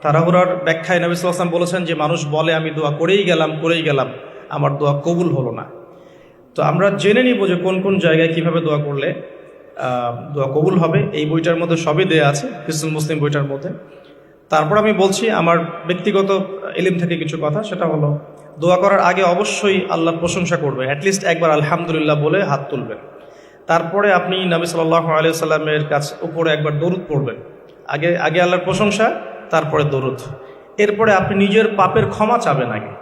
তাড়াহুড়ার ব্যাখ্যায় নবী সাল্লাল্লাহু আলাইহি ওয়াসাল্লাম বলেছেন যে মানুষ বলে আমি দোয়া করেই গেলাম আমার দোয়া কবুল হলো না। তো আমরা জেনে নিব যে কোন কোন জায়গায় কিভাবে দোয়া করলে দোয়া কবুল হবে। এই বইটার মধ্যে সবই দেয়া আছে, হিসনুল মুসলিম বইটার মধ্যে। তারপর আমি বলছি আমার ব্যক্তিগত ইলম থেকে কিছু কথা, সেটা হলো দোয়া করার আগে অবশ্যই আল্লাহর প্রশংসা করবে, অ্যাটলিস্ট একবার আলহামদুলিল্লাহ বলে হাত তুলবেন। তারপরে আপনি নবী সাল্লাল্লাহু আলাইহি সাল্লামের কাছে উপরে একবার দরুদ পড়বেন। আগে আল্লাহর প্রশংসা, তারপরে দরুদ। এরপরে আপনি নিজের পাপের ক্ষমা চাবেন। আগে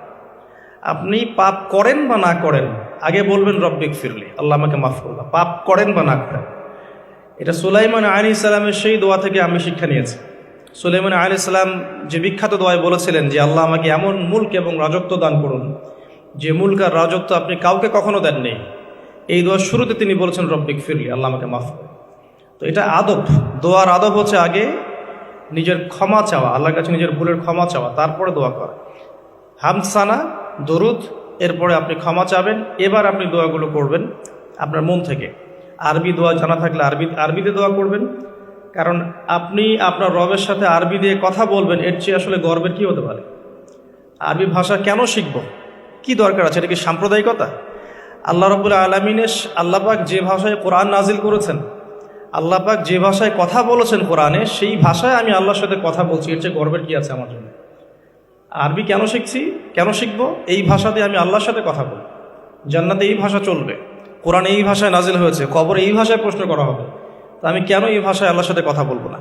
আপনি পাপ করেন বা না করেন, আগে বলবেন রব্বিক ফিরলি, আল্লাহ আমাকে মাফ করলাম, পাপ করেন বা না করেন। এটা সুলাইমান আলাইহিস সালামের সেই দোয়া থেকে আমি শিক্ষা নিয়েছি। সুলাইমান আলাইহিস সালাম যে বিখ্যাত দোয়ায় বলেছিলেন যে আল্লাহ আমাকে এমন মুলক এবং রাজত্ব দান করুন যে মুলক আর রাজত্ব আপনি কাউকে কখনো দেননি। এই দোয়ার শুরুতে তিনি বলেছেন রব্বিক ফিরলি, আল্লাহ আমাকে মাফ করুন। তো এটা আদব, দোয়ার আদব হচ্ছে আগে নিজের ক্ষমা চাওয়া, আল্লাহর কাছে নিজের ভুলের ক্ষমা চাওয়া, তারপরে দোয়া করা। হামসানা, দরুদ, এরপরে আপনি ক্ষমা চাবেন। এবার আপনি দোয়াগুলো করবেন আপনার মন থেকে। আরবি দোয়া জানা থাকলে আরবিতে দোয়া করবেন, কারণ আপনি আপনার রবের সাথে আরবি দিয়ে কথা বলবেন, এর চেয়ে আসলে গর্বের কি হতে পারে? আরবি ভাষা কেন শিখব, কি দরকার আছে? এটা কি সাম্প্রদায়িকতা? আল্লাহ রাব্বুল আলামিনের আল্লাহ পাক যে ভাষায় কোরআন নাজিল করেছেন, আল্লাহ পাক যে ভাষায় কথা বলেছেন কোরআনে, সেই ভাষায় আমি আল্লাহর সাথে কথা বলছি, এর চেয়ে গর্বের কি আছে আমার জন্য? আরবি কেন শিখছি, কেন শিখবো? এই ভাষা দিয়ে আমি আল্লাহর সাথে কথা বলব। জান্নাতে এই ভাষা চলবে, কোরআন এই ভাষায় নাজিল হয়েছে, কবরে এই ভাষায় প্রশ্ন করা হবে, তো আমি কেন এই ভাষায় আল্লাহর সাথে কথা বলবো না?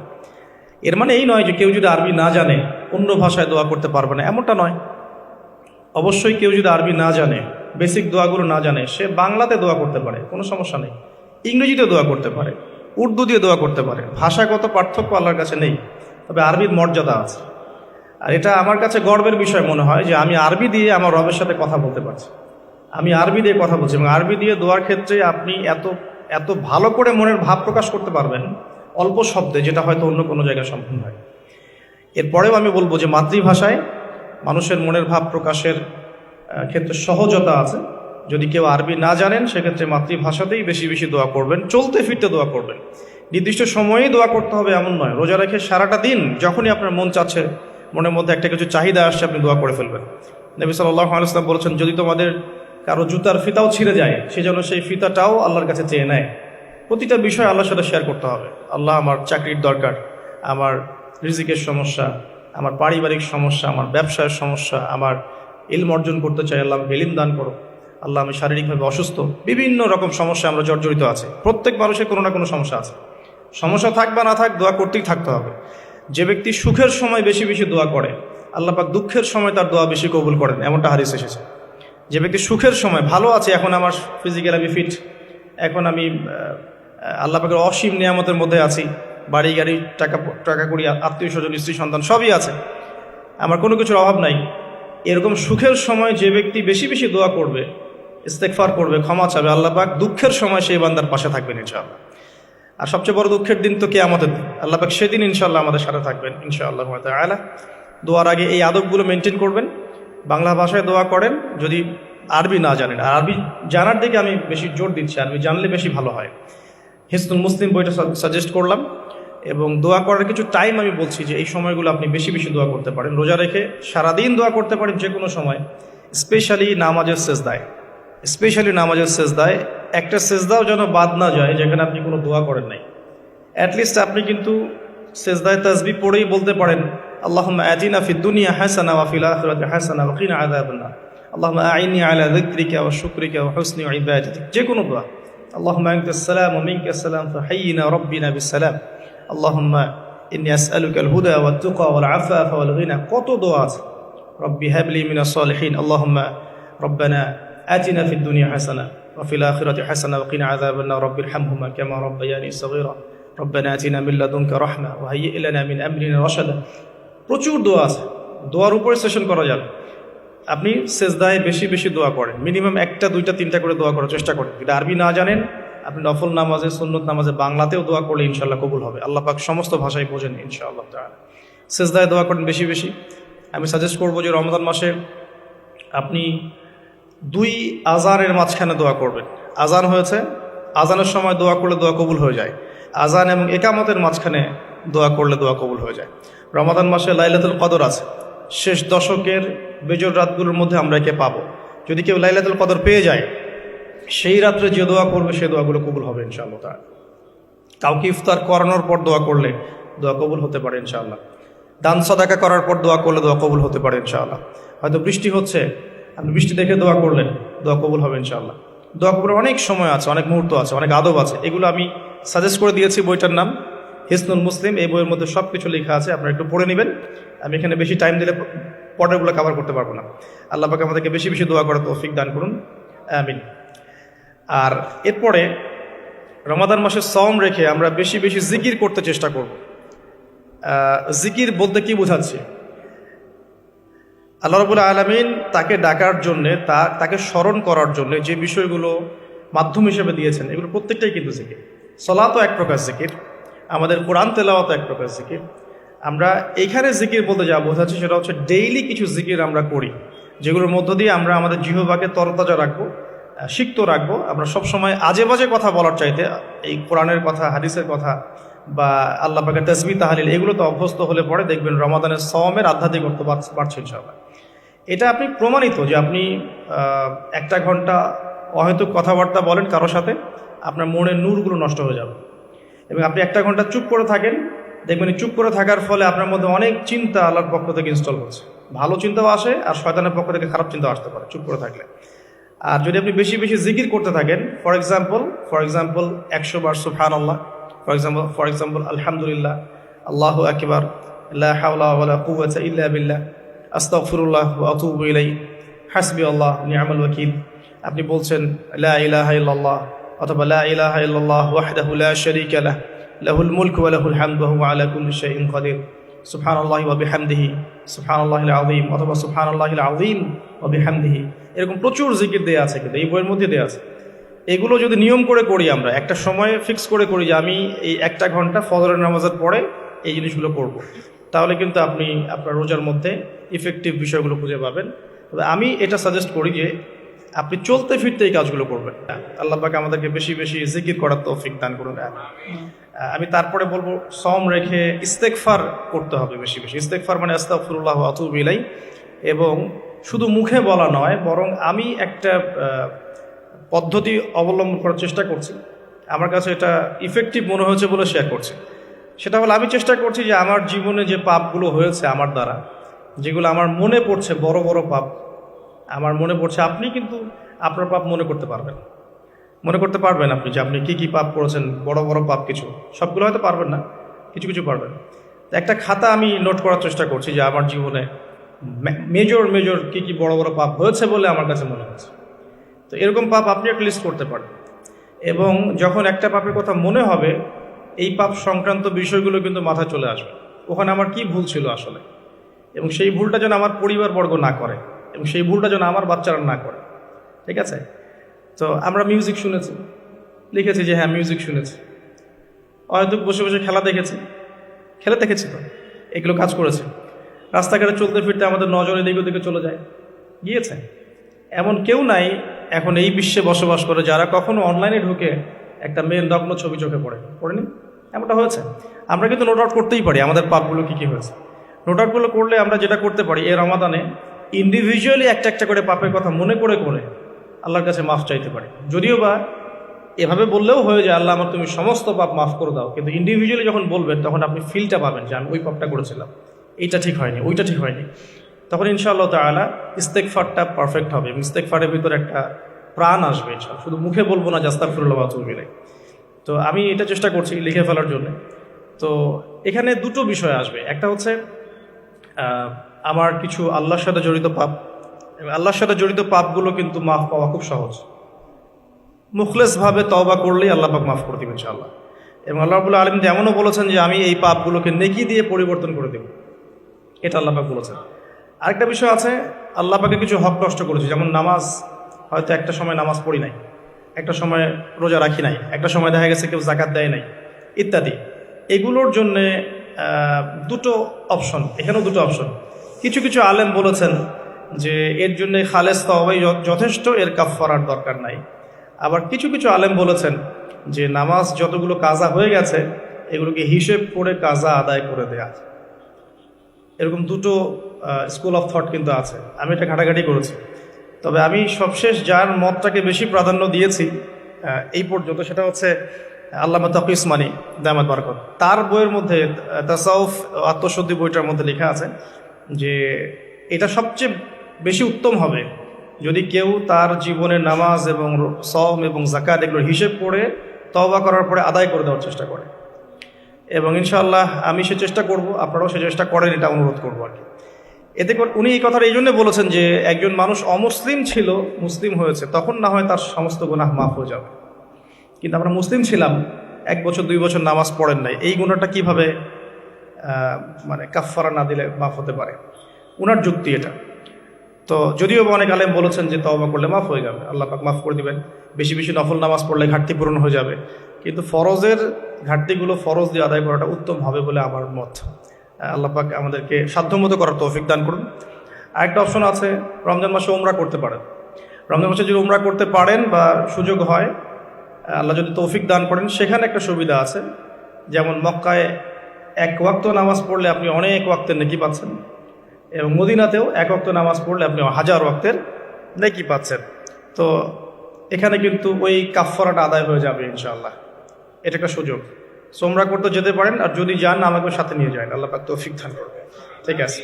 এর মানে এই নয় যে কেউ যদি আরবি না জানে অন্য ভাষায় দোয়া করতে পারবে না, এমনটা নয়। অবশ্যই কেউ যদি আরবি না জানে, বেসিক দোয়াগুলো না জানে, সে বাংলাতে দোয়া করতে পারে, কোনো সমস্যা নেই। ইংরেজিতে দোয়া করতে পারে, উর্দু দিয়ে দোয়া করতে পারে। ভাষাগত পার্থক্য আল্লাহর কাছে নেই, তবে আরবির মর্যাদা আছে। আর এটা আমার কাছে গর্বের বিষয় মনে হয় যে আমি আরবি দিয়ে আমার রবের সাথে কথা বলতে পারছি, আমি আরবি দিয়ে কথা বলছি। এবং আরবি দিয়ে দোয়ার ক্ষেত্রে আপনি এত ভালো করে মনের ভাব প্রকাশ করতে পারবেন অল্প শব্দে, যেটা হয়তো অন্য কোনো জায়গায় সম্ভব হয়। এরপরেও আমি বলবো যে মাতৃভাষায় মানুষের মনের ভাব প্রকাশের ক্ষেত্রে সহজতা আছে। যদি কেউ আরবি না জানেন, সেক্ষেত্রে মাতৃভাষাতেই বেশি বেশি দোয়া করবেন, চলতে ফিরতে দোয়া করবেন। নির্দিষ্ট সময়েই দোয়া করতে হবে এমন নয়। রোজা রেখে সারাটা দিন যখনই আপনার মন চাচ্ছে, মনের মধ্যে একটা কিছু চাহিদা আসছে, আপনি দোয়া করে ফেলবেন। নবী সাল্লাল্লাহু আলাইহি ওয়াসাল্লাম বলেছেন, যদি তোমাদের কারো জুতার ফিতাও ছিঁড়ে যায়, সে যেন সেই ফিতাটাও আল্লাহর কাছে চেয়ে নেয়। প্রতিটা বিষয় আল্লাহর সাথে শেয়ার করতে হবে। আল্লাহ, আমার চাকরির দরকার, আমার রিজিকের সমস্যা, আমার পারিবারিক সমস্যা, আমার ব্যবসার সমস্যা, আমার ইলম অর্জন করতে চাই, আল্লাহ আমাকে ইলম দান করো। আল্লাহ, আমি শারীরিকভাবে অসুস্থ। বিভিন্ন রকম সমস্যা আমরা জর্জরিত আছে। প্রত্যেক মানুষের কোনো না কোনো সমস্যা আছে। সমস্যা থাক বা না থাক, দোয়া করতেই থাকতে হবে। যে ব্যক্তি সুখের সময় বেশি বেশি দোয়া করে, আল্লাহ পাক দুঃখের সময় তার দোয়া বেশি কবুল করেন, এমনটা হাদিস এসেছে। যে ব্যক্তি সুখের সময় ভালো আছে, এখন আমার ফিজিক্যাল আমি ফিট, এখন আমি আল্লাহ পাকের অসীম নিয়ামতের মধ্যে আছি, বাড়ি গাড়ি, টাকা কড়ি, আত্মীয় স্বজন, স্ত্রী সন্তান সবই আছে, আমার কোনো কিছুর অভাব নাই। এরকম সুখের সময় যে ব্যক্তি বেশি বেশি দোয়া করবে, ইস্তেগফার করবে, ক্ষমা চাবে, আল্লাহ পাক দুঃখের সময় সেই বান্দার পাশে থাকবেন ইনশাআল্লাহ। আর সবচেয়ে বড় দুঃখের দিন তো কিয়ামতের দিন, আল্লাহ পাক সেদিন ইনশাআল্লাহ আমাদের সাথে থাকবেন ইনশাআল্লাহ তাআলা। দোয়ার আগে এই আদবগুলো মেনটেন করবেন। বাংলা ভাষায় দোয়া করেন যদি আরবি না জানেন। আর আরবি জানার দিকে আমি বেশি জোর দিচ্ছি, আরবি জানলে বেশি ভালো হয়। হিসনুল মুসলিম বইটা সাজেস্ট করলাম। এবং দোয়া করার কিছু টাইম আমি বলছি যে এই সময়গুলো আপনি বেশি বেশি দোয়া করতে পারেন। রোজা রেখে সারাদিন দোয়া করতে পারেন যে কোনো সময়, স্পেশালি নামাজের সেজদায় একটা সেজদাও যেন বাদ না যায় যেখানে আপনি কোনো দোয়া করেন নাই। অ্যাটলিস্ট আপনি কিন্তু সেজদায় তাসবিহ পড়েই বলতে পারেন, আল্লাহুম্মা আতিনা ফিদ দুনিয়া হাসানা ওয়া ফিল আখিরাতি হাসানা ওয়া কিনা আযাবান্নার, আল্লাহুম্মা আইনি আলা যিকরিকা ওয়া শুকরিকা ওয়া হুসনি ইবাদাতিক। যে কোনো দোয়া, আল্লাহুম্মা আনতাস সালাম ওয়া মিনকাস সালাম ফাহাইয়িনা রাব্বিনা বিস সালাম, আল্লাহুম্মা ইন্নী আসআলুকাল হুদা ওয়াত তুকা ওয়াল আফাফা ওয়াল গিনা। কত দোয়া আছে। রব্বি হাবলি মিনাস সালিহিন, আল্লাহুম্মা রব্বানা আতিনা ফিদ দুনিয়া হাসানা ওয়া ফিল আখিরাতি হাসানা ওয়া কিনা আযাবান্নার, রব্বিরহামহুমা কামা রাব্বায়ানি সগীরা, রব্বানা আতিনা মিন লাদুনকা রাহমা ওয়া হাইয়্যি লানা মিন আমরিনা রাশাদা। প্রচুর দোয়া আছে, দোয়ার উপরে সেশন করা যাবে। আপনি সেজদায় বেশি বেশি দোয়া করেন, মিনিমাম 1টা 2টা 3টা করে দোয়া করার চেষ্টা করেন। যদি আরবি না জানেন, আপনি নফল নামাজে, সুন্নত নামাজে বাংলাতেও দোয়া করলে ইনশাআল্লাহ কবুল হবে। আল্লাহ পাক সমস্ত ভাষায় বোঝেন ইনশাআল্লাহ তাআলা। সেজদায় দোয়া করেন বেশি বেশি। আমি সাজেস্ট করবো যে রমজান মাসে আপনি 2 আজানের মাঝখানে দোয়া করবেন। আজান হয়েছে, আজানের সময় দোয়া করলে দোয়া কবুল হয়ে যায়। আজান এবং একামতের মাঝখানে দোয়া করলে দোয়া কবুল হয়ে যায়। রমাদান মাসে লাইলাতুল কদর আছে, শেষ দশকের বেজর রাতগুলোর মধ্যে আমরা একে পাবো। যদি কেউ লাইলাতুল কদর পেয়ে যায়, সেই রাত্রে যে দোয়া করবে সে দোয়াগুলো কবুল হবে ইনশাআল্লাহ তাআলা। কাউকে ইফতার করানোর পর দোয়া করলে দোয়া কবুল হতে পারে ইনশাআল্লাহ। দান সাদাকা করার পর দোয়া করলে দোয়া কবুল হতে পারে ইনশাআল্লাহ। হয়তো বৃষ্টি হচ্ছে, আপনি বৃষ্টি দেখে দোয়া করলেন, দোয়া কবুল হবে ইনশাআল্লাহ। দোয়া কবুলের অনেক সময় আছে, অনেক মুহূর্ত আছে, অনেক আদব আছে। এগুলো আমি সাজেস্ট করে দিয়েছি, বইটার নাম হিসনুল মুসলিম। এই বইয়ের মধ্যে সব কিছু লেখা আছে, আপনারা একটু পড়ে নেবেন। আমি এখানে বেশি টাইম দিলে পর্দাগুলো কভার করতে পারবো না। আল্লাহ পাক আমাদেরকে বেশি বেশি দোয়া করার তৌফিক দান করুন, আমিন। আর এরপরে রমাদান মাসের সওম রেখে আমরা বেশি বেশি জিকির করতে চেষ্টা করব। জিকির বলতে কি বোঝাচ্ছি? আল্লাহ রাব্বুল আলামিন তাকে ডাকার জন্যে, তাকে স্মরণ করার জন্য যে বিষয়গুলো মাধ্যম হিসেবে দিয়েছেন, এগুলো প্রত্যেকটাই কিন্তু জিকির। সলাতও এক প্রকার জিকির, আমাদের কোরআন তেলাওয়াতও এক প্রকার জিকির। আমরা এইখানে জিকির বলতে যা বোঝাচ্ছি সেটা হচ্ছে ডেইলি কিছু জিকির আমরা করি, যেগুলোর মধ্য দিয়ে আমরা আমাদের জিহ্বাকে তরতাজা রাখবো, সিক্ত রাখবো। আমরা সবসময় আজে বাজে কথা বলার চাইতে এই কোরআনের কথা, হাদিসের কথা বা আল্লাহ পাকের তাসবিহ তাহলিল, এগুলো তো অভ্যস্ত হলে পরে দেখবেন রমাদানের সওমের আধ্যাত্মিকত্ব বাড়ছে ইনশাআল্লাহ। এটা আপনি প্রমাণিত যে আপনি 1 ঘন্টা অহেতুক কথাবার্তা বলেন কারোর সাথে, আপনার মনের নূরগুলো নষ্ট হয়ে যাবে। এবং আপনি 1 ঘন্টা চুপ করে থাকেন, দেখবেন চুপ করে থাকার ফলে আপনার মধ্যে অনেক চিন্তা আল্লাহর পক্ষ থেকে ইনস্টল হচ্ছে, ভালো চিন্তাও আসে আর শয়তানের পক্ষ থেকে খারাপ চিন্তাও আসতে পারে চুপ করে থাকলে। আর যদি আপনি বেশি বেশি জিকির করতে থাকেন, ফর এক্সাম্পল 100 বার সুবহানাল্লাহ, ফর এক্সাম্পল আলহামদুলিল্লাহ, আল্লাহু আকবার, লা হাওলা ওয়ালা কুওয়াতা ইল্লা বিল্লাহ, আস্তাগফিরুল্লাহ ওয়া আতুবু ইলাইহি, হাসবিয়াল্লাহ নি'মাল ওয়াকিল। আপনি বলছেন লা ইলাহা ইল্লাল্লাহ অথবা লা ইলাহা ইল্লাল্লাহ ওয়াহদাহু লা শারীকা লাহ, লাহুল মুলকু ওয়া লাহুল হামদু ওয়া হুয়া আলা কুল্লি শাইইন কাদির, সুবহানাল্লাহি ওয়া বিহামদিহি, সুবহানাল্লাহিল আযীম অথবা সুবহানাল্লাহিল আযীম ওয়া বিহামদিহি। এরকম প্রচুর জিকির দেয়া আছে, কিন্তু এই বইয়ের মধ্যে দেয়া আছে। এগুলো যদি নিয়ম করে করি, আমরা একটা সময় ফিক্স করে করি যে আমি এই 1 ঘন্টা ফজরের নামাজের পরে এই জিনিসগুলো করব, তাহলে কিন্তু আপনি আপনার রোজার মধ্যে ইফেক্টিভ বিষয়গুলো খুঁজে পাবেন। তবে আমি এটা সাজেস্ট করি যে আপনি চলতে ফিরতে এই কাজগুলো করবেন। আল্লাহ পাক আমাদেরকে বেশি বেশি জিকির করার তৌফিক দান করুন। আমি তারপরে বলবো সওম রেখে ইস্তেগফার করতে হবে বেশি বেশি। ইস্তেগফার মানে আস্তাগফিরুল্লাহ ওয়া আতুবু ইলাইহি, এবং শুধু মুখে বলা নয়, বরং আমি একটা পদ্ধতি অবলম্বন করার চেষ্টা করছি, আমার কাছে এটা ইফেক্টিভ মনে হয়েছে বলে শেয়ার করছি। সেটা হলো আমি চেষ্টা করছি যে আমার জীবনে যে পাপগুলো হয়েছে আমার দ্বারা, যেগুলো আমার মনে পড়ছে, বড় বড় পাপ আমার মনে পড়ছে, আপনি কিন্তু আপনার পাপ মনে করতে পারবেন আপনি যে আপনি কি কি পাপ করেছেন, বড় বড় পাপ কিছু, সবগুলো হয়তো পারবেন না, কিছু কিছু পারবেন। একটা খাতা আমি নোট করার চেষ্টা করছি যে আমার জীবনে মেজর কি কি বড় বড় পাপ হয়েছে বলে আমার কাছে মনে হচ্ছে। তো এরকম পাপ আপনি একটা লিস্ট করতে পারেন, এবং যখন একটা পাপের কথা মনে হবে, এই পাপ সংক্রান্ত বিষয়গুলো কিন্তু মাথায় চলে আসবে, ওখানে আমার কি ভুল ছিল আসলে, এবং সেই ভুলটা যেন আমার পরিবারবর্গ না করে, এবং সেই ভুলটা যেন আমার বাচ্চারা না করে। ঠিক আছে? তো আমরা মিউজিক শুনেছি, লিখেছি যে হ্যাঁ মিউজিক শুনেছি, হয়তো বসে বসে খেলা দেখেছি তো, এগুলো কাজ করেছে। রাস্তাঘাটে চলতে ফিরতে আমাদের নজর এদিক ওদিকে চলে যায়, গিয়েছে। এমন কেউ নাই এখন এই বিশ্বে বসবাস করে যারা কখনো অনলাইনে ঢুকে একটা মেয়ের নগ্ন ছবি চোখে পড়েনি। এমনটা হয়েছে। আমরা কিন্তু নোট আউট করতেই পারি আমাদের পাপগুলো কী কী হয়েছে। নোট আউটগুলো করলে আমরা যেটা করতে পারি, এই রমাদানে ইন্ডিভিজুয়ালি একটা করে পাপের কথা মনে করে আল্লাহর কাছে মাফ চাইতে পারি। যদিও বা এভাবে বললেও হয়ে যায় আল্লাহ আমার তুমি সমস্ত পাপ মাফ করে দাও, কিন্তু ইন্ডিভিজুয়ালি যখন বলবেন তখন আপনি ফিলটা পাবেন যে আমি ওই পাপটা করেছিলাম, এইটা ঠিক হয়নি, ওইটা ঠিক হয়নি। তখন ইনশাআল্লাহ তাআলা ইস্তেগফারটা পারফেক্ট হবে, এবং ইস্তেগফারের ভিতরে একটা প্রাণ আসবে ইনশাআল্লাহ। শুধু মুখে বলবো না যে আস্তাগফিরুল্লাহ ওয়া আতুবু ইলাইহি। তো আমি এটা চেষ্টা করছি লিখে ফেলার জন্য। তো এখানে দুটো বিষয় আসবে, একটা হচ্ছে আমার কিছু আল্লাহর সাথে জড়িত পাপ, এবং আল্লাহর সাথে জড়িত পাপগুলো কিন্তু মাফ পাওয়া খুব সহজ। মুখলেসভাবে তওবা করলেই আল্লাহ পাক মাফ করে দেবেন ইনশাআল্লাহ। এবং আল্লাহ রাব্বুল আলামিন এমনও বলেছেন যে আমি এই পাপগুলোকে নেকি দিয়ে পরিবর্তন করে দেব, এটা আল্লাহ পাক বলেছেন। আরেকটা বিষয় আছে, আল্লাহ পাকে কিছু হক নষ্ট করেছে, যেমন নামাজ, হয়তো একটা সময় নামাজ পড়ি নাই, একটা সময় রোজা রাখি নাই, একটা সময় দেখা গেছে কেউ জাকাত দেয় নাই ইত্যাদি। এগুলোর জন্যে দুটো অপশন, এখানেও দুটো অপশন। কিছু কিছু আলেম বলেছেন যে এর জন্যে খালেস তওবাই যথেষ্ট, এর কাফফারার দরকার নাই। আবার কিছু কিছু আলেম বলেছেন যে নামাজ যতগুলো কাজা হয়ে গেছে এগুলোকে হিসেব করে কাজা আদায় করে দেয়া। এরকম দুটো স্কুল অফ থট কিন্তু আছে, আমি এটা ঘাটাঘাটি করেছি। তবে আমি সবশেষ যার মতটাকে বেশি প্রাধান্য দিয়েছি এই পর্যন্ত, সেটা হচ্ছে আল্লামা তাকি উসমানী দামাত বারাকাত। তার বইয়ের মধ্যে তাসাউফ আত্মশুদ্ধি বইটার মধ্যে লেখা আছে যে এটা সবচেয়ে বেশি উত্তম হবে যদি কেউ তার জীবনের নামাজ এবং সওম এবং যাকাত এগুলোর হিসেব করে তওবা করার পরে আদায় করে দেওয়ার চেষ্টা করে। এবং ইনশাআল্লাহ আমি সে চেষ্টা করব, আপনারাও সে চেষ্টা করেন, এটা অনুরোধ করবো আর কি। এতে করে উনি এই কথাটা এই জন্য বলেছেন যে একজন মানুষ অমুসলিম ছিল, মুসলিম হয়েছে, তখন না হয় তার সমস্ত গুনাহ মাফ হয়ে যাবে। কিন্তু আমরা মুসলিম ছিলাম, 1 বছর 2 বছর নামাজ পড়েন নাই, এই গুনাহটা কিভাবে মানে কাফফারা না দিলে মাফ হতে পারে? উনার যুক্তি এটা। তো যদিও অনেক আলেম বলেছেন যে তওবা করলে মাফ হয়ে যাবে, আল্লাহ পাক মাফ করে দিবেন, বেশি বেশি নফল নামাজ পড়লে ঘাটতি পূরণ হয়ে যাবে। কিন্তু ফরজের ঘাটতিগুলো ফরজ দিয়ে আদায় করাটা উত্তম হবে বলে আমার মত। আল্লাহ পাক আমাদেরকে সাধ্যমতো করার তৌফিক দান করুন। আরেকটা অপশন আছে, রমজান মাসে উমরা করতে পারেন। রমজান মাসে যদি উমরা করতে পারেন বা সুযোগ হয়, আল্লাহ যদি তৌফিক দান করেন, সেখানে একটা সুবিধা আছে। যেমন মক্কায় 1 ওয়াক্ত নামাজ পড়লে আপনি অনেক ওয়াক্তের নেকি পাচ্ছেন, এবং মদিনাতেও 1 ওয়াক্ত নামাজ পড়লে আপনি 1000 ওয়াক্তের নেকি পাচ্ছেন। তো এখানে কিন্তু ওই কাফফারাটা আদায় হয়ে যাবে ইনশাআল্লাহ। এটা একটা সুযোগ। উমরা করতে যেতে পারেন, আর যদি যান আমাকে সাথে নিয়ে যান, আল্লাহ পাক তৌফিক দান করবে। ঠিক আছে।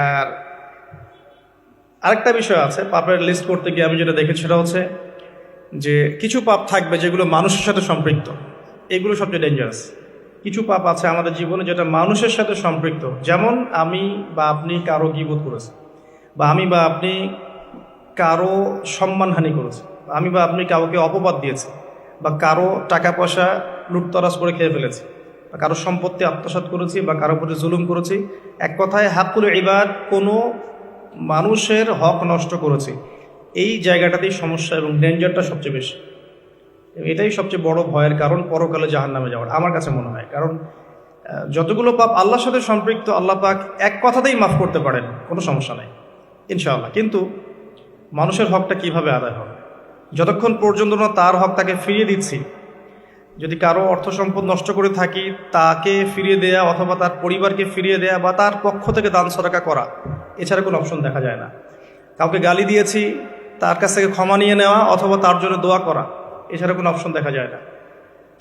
আর আরেকটা বিষয় আছে, পাপের লিস্ট করতে গিয়ে আমি যেটা দেখেছি সেটা হচ্ছে যে কিছু পাপ থাকবে যেগুলো মানুষের সাথে সম্পৃক্ত, এগুলো সবচেয়ে ডেঞ্জারাস। কিছু পাপ আছে আমাদের জীবনে যেটা মানুষের সাথে সম্পৃক্ত, যেমন আমি বা আপনি কারো গীবত করেছি, বা আমি বা আপনি কারো সম্মানহানি করেছি, আমি বা আপনি কাউকে অপবাদ দিয়েছি, বা কারো টাকা পয়সা লুটতরাজ করে খেয়ে ফেলেছি, বা কারো সম্পত্তি আত্মসাৎ করেছি, বা কারো প্রতি জুলুম করেছি। এক কথায় হাক্কুল ইবাদ, কোনো মানুষের হক নষ্ট করেছি। এই জায়গাটাতেই সমস্যা এবং ডেঞ্জারটা সবচেয়ে বেশি। এটাই সবচেয়ে বড় ভয়ের কারণ পরকালে জাহান্নামে যাওয়ার, আমার কাছে মনে হয়। কারণ যতগুলো পাপ আল্লাহর সাথে সম্পৃক্ত, আল্লাহ পাক এক কথাতেই মাফ করতে পারেন, কোনো সমস্যা নাই ইনশাআল্লাহ। কিন্তু মানুষের হকটা কিভাবে আদায় হবে? যতক্ষণ পর্যন্ত না তার হক তাকে ফিরিয়ে দিচ্ছি, যদি কারো অর্থ সম্পদ নষ্ট করে থাকি, তাকে ফিরিয়ে দেয়া অথবা তার পরিবারকে ফিরিয়ে দেয়া বা তার পক্ষ থেকে দান সদকা করা, এছাড়া কোনো অপশন দেখা যায় না। কাউকে গালি দিয়েছি, তার কাছ থেকে ক্ষমা নিয়ে নেওয়া অথবা তার জন্য দোয়া করা, এছাড়া কোনো অপশন দেখা যায় না।